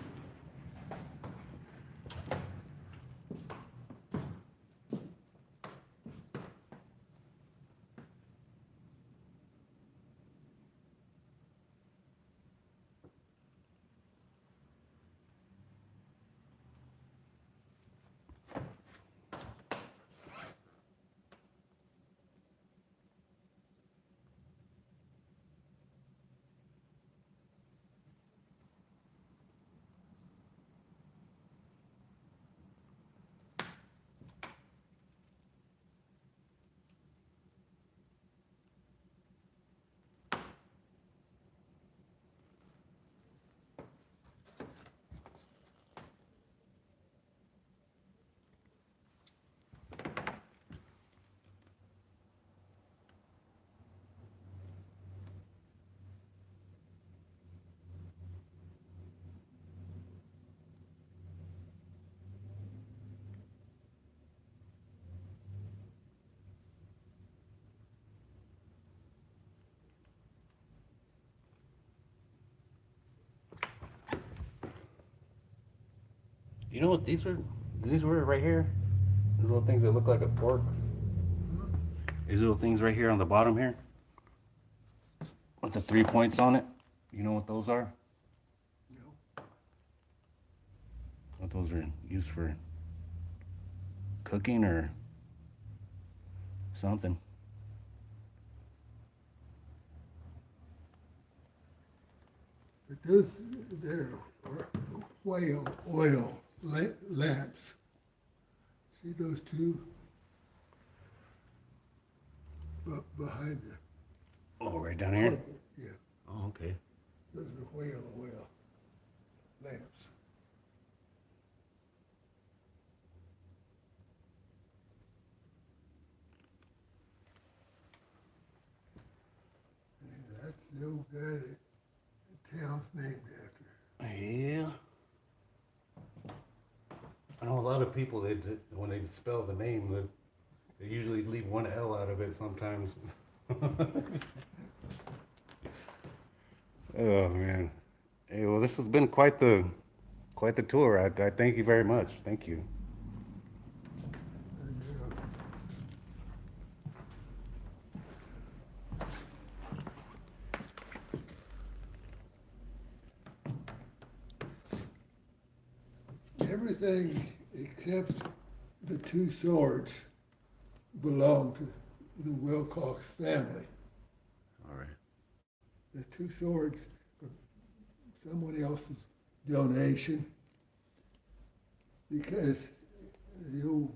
You know what these were? These were right here. These little things that look like a fork. These little things right here on the bottom here, with the 3 points on it. You know what those are? those are used for cooking or something. But those, there are whale oil lamps. See those two? Behind the Oh, right down here? yeah, Oh, okay. those are whale oil lamps. And that's the old guy that the town's named after. Yeah. I know a lot of people, when they spell the name, they usually leave one L out of it sometimes. Oh man. Hey, well, this has been quite the tour. I thank you very much. Thank you. And, everything except the two swords belong to the Wilcox family. All right. The two swords are someone else's donation because the old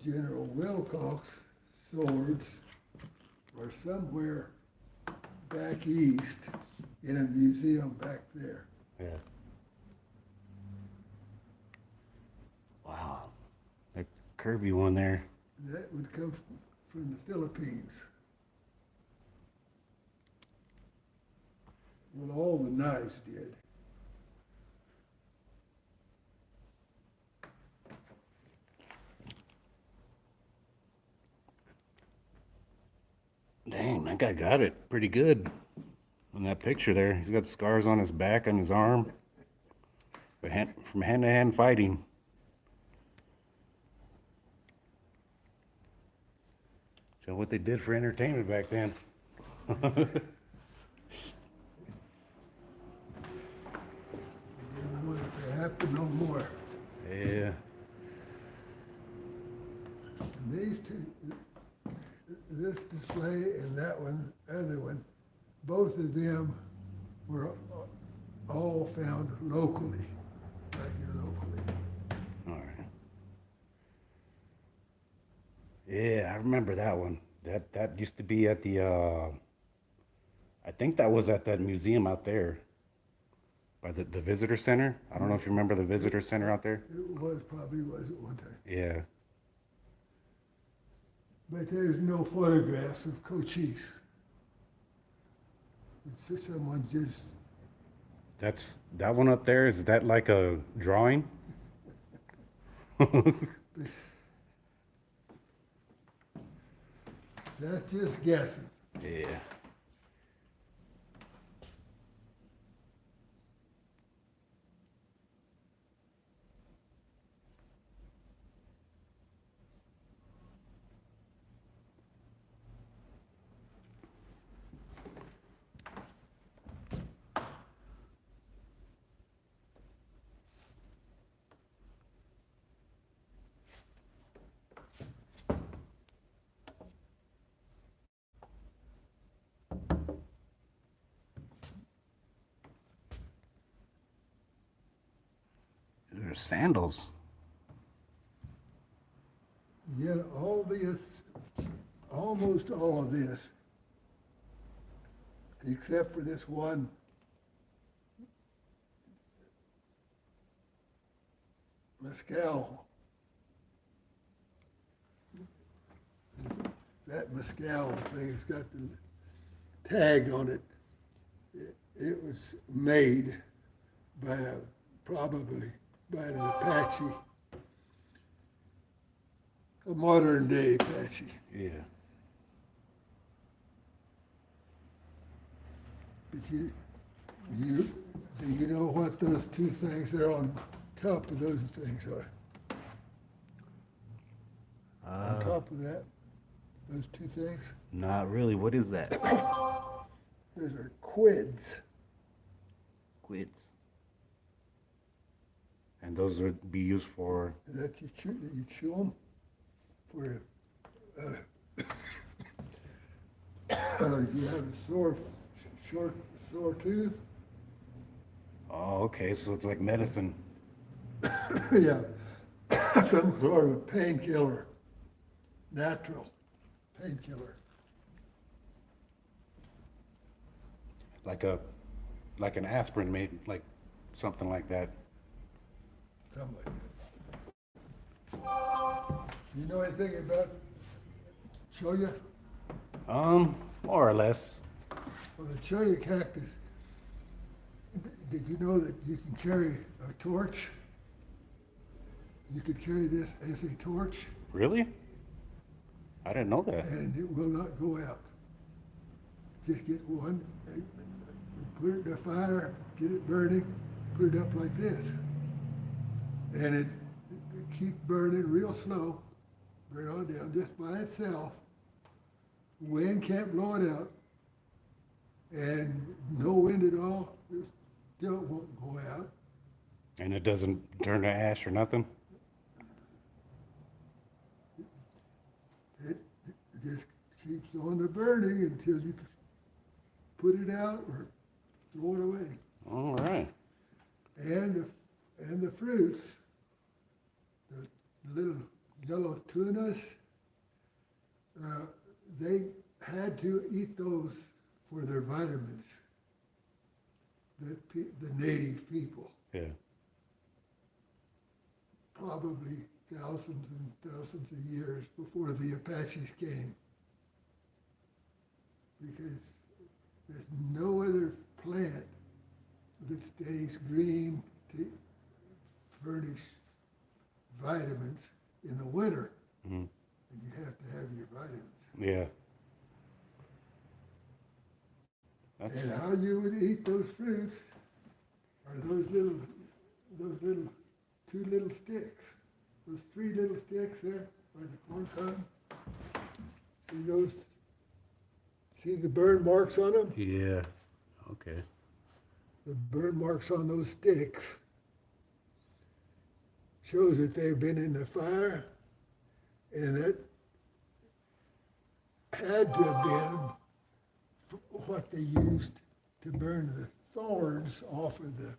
General Wilcox swords are somewhere back east in a museum back there. Yeah. Wow. That curvy one there. And that would come from the Philippines. Well, all the knives did. Dang, that guy got it pretty good in that picture there. He's got scars on his back and his arm from hand-to-hand fighting. So what they did for entertainment back then. They didn't want it to happen no more. Yeah. And these two, this display and that one, other one, both of them were all found locally, right here locally. All right. Yeah, I remember that one. That used to be at the I think that was at that museum out there by the visitor center. I don't know if you remember the visitor center out there. It probably was at one time. Yeah. But there's no photographs of Cochise. It's just someone just, That's that one up there. Is that like a drawing? that's just guessing. Yeah. There's sandals. Yet all this, almost all of this, except for this one mescal. That mescal thing's got the tag on it. It was made by probably by an Apache, a modern day Apache. Yeah. But do you know what those two things are on top of those things are? On top of that, those two things, Not really. What is that? those are quids. Quids. And those would be used for, that you chew them for you have a sore tooth. oh, okay, so it's like medicine. Yeah, some sort of a painkiller, natural painkiller. Like an aspirin made, like something like that. Something like that. You know anything about cholla? More or less. Well, the cholla cactus, did you know that you can carry a torch? You could carry this as a torch Really? I didn't know that. and it will not go out. Just get one, put it in the fire, get it burning, put it up like this. And it keep burning real slow, burn on down just by itself. Wind can't blow it out, and no wind at all, it still won't go out. And it doesn't turn to ash or nothing? It just keeps on the burning until you put it out or throw it away. All right. And the fruits, the little yellow tunas, they had to eat those for their vitamins. The native people, Yeah. probably thousands and thousands of years before the Apaches came, because there's no other plant that stays green to furnish vitamins in the winter, Mm-hmm. and you have to have your vitamins. Yeah. That's, And how you would eat those fruits are those little two little sticks, those three little sticks there by the corn cob. See the burn marks on them? yeah. Okay. The burn marks on those sticks shows that they've been in the fire, and that had to have been what they used to burn the thorns off of the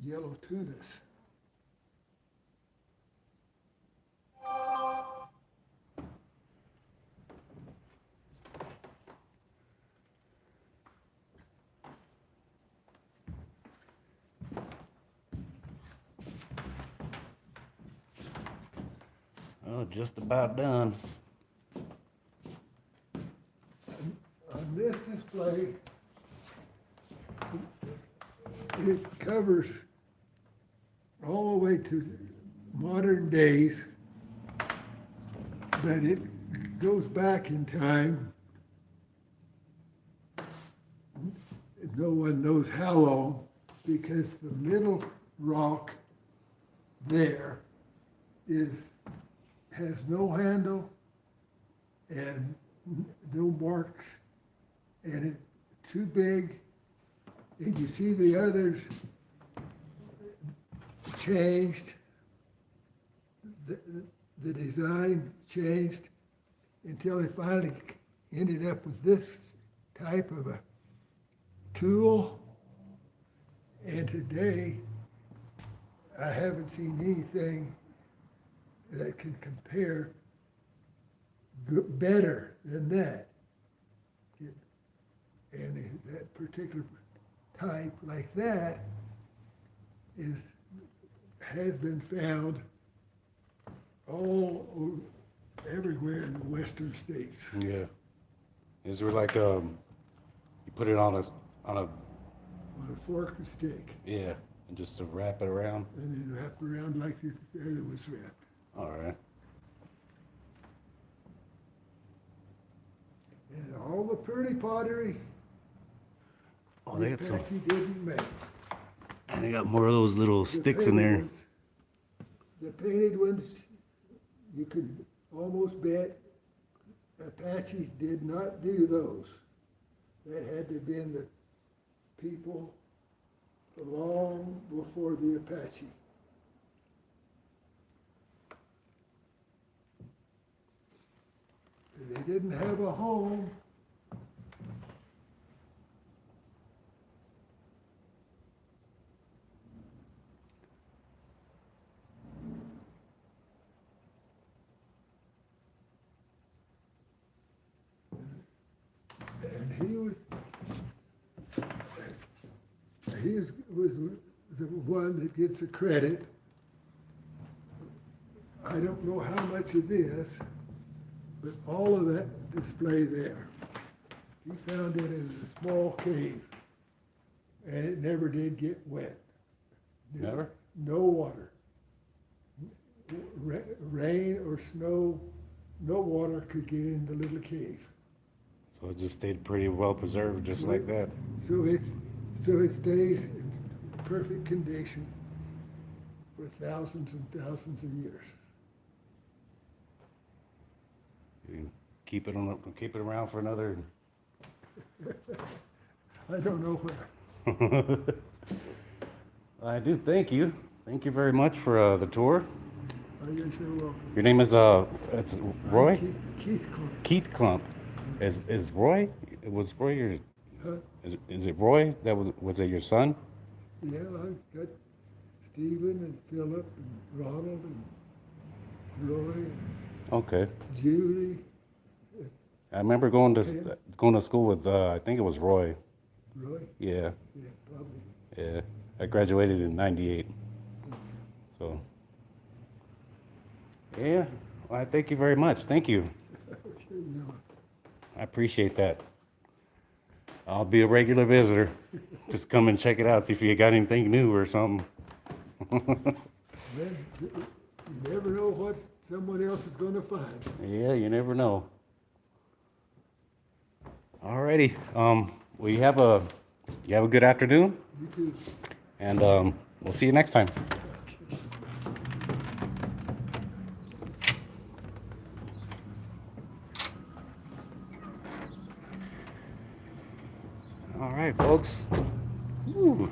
yellow tunas. Oh, just about done. On this display, it covers all the way to modern days, but it goes back in time. No one knows how long, because the middle rock there has no handle and no marks, and it's too big, and you see the others changed, the design changed until they finally ended up with this type of a tool. And today, I haven't seen anything that can compare better than that. And that particular type like that has been found everywhere in the western states. Yeah. Is there like you put it on a On a fork and stick, yeah, and just to wrap it around? and then wrapped around like the other was wrapped. All right. And all the pretty pottery, Oh, they got some. Patsy didn't make. And they got more of those little The sticks in painted there. ones- The painted ones, you could almost bet Apaches did not do those. That had to have been the people long before the Apache. They didn't have a home. And was the one that gets the credit. I don't know how much of this, but all of that display there. He found it in a small cave, and it never did get wet. Never? No water. Rain or snow, no water could get in the little cave. So it just stayed pretty well preserved, just like that. So it stays in perfect condition for thousands and thousands of years. You can keep it around for another. I don't know where. I do thank you. Thank you very much for the tour. Oh, you're sure welcome. Your name is it's Roy? I'm Keith Klump. Keith Klump. Is Roy? Was Roy your? Huh? Is it Roy? That was it your son? Yeah, I got Stephen and Philip and Ronald and Roy and Okay. Julie. I remember going to school with I think it was Roy. Roy? Yeah. Yeah, probably. Yeah. I graduated in '98. So. Yeah. Well, I thank you very much. Thank you. Okay, you know. I appreciate that. I'll be a regular visitor. Just come and check it out, see if you got anything new or something. Man, you never know what someone else is going to find. Yeah, you never know. Alrighty. Well, you have a good afternoon, You too. and we'll see you next time. Okay. All right, folks. Woo.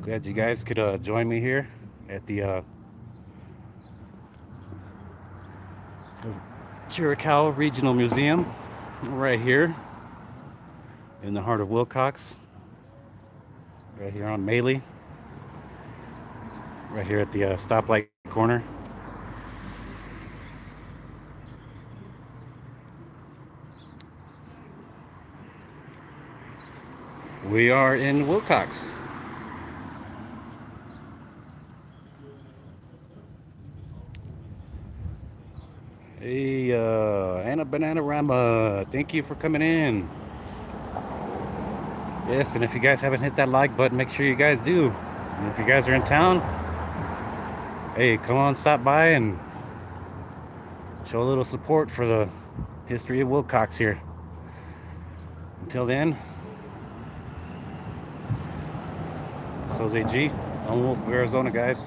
Glad you guys could join me here at the Chiricahua Regional Museum, right here in the heart of Wilcox, right here on Maley, right here at the stoplight corner. We are in Wilcox. Hey, Anna Bananarama, thank you for coming in. Yes, and if you guys haven't hit that like button, make sure you guys do. And if you guys are in town, hey, come on, stop by and show a little support for the history of Wilcox here. Until then, this is Jose G. I'm Wolf, Arizona, guys.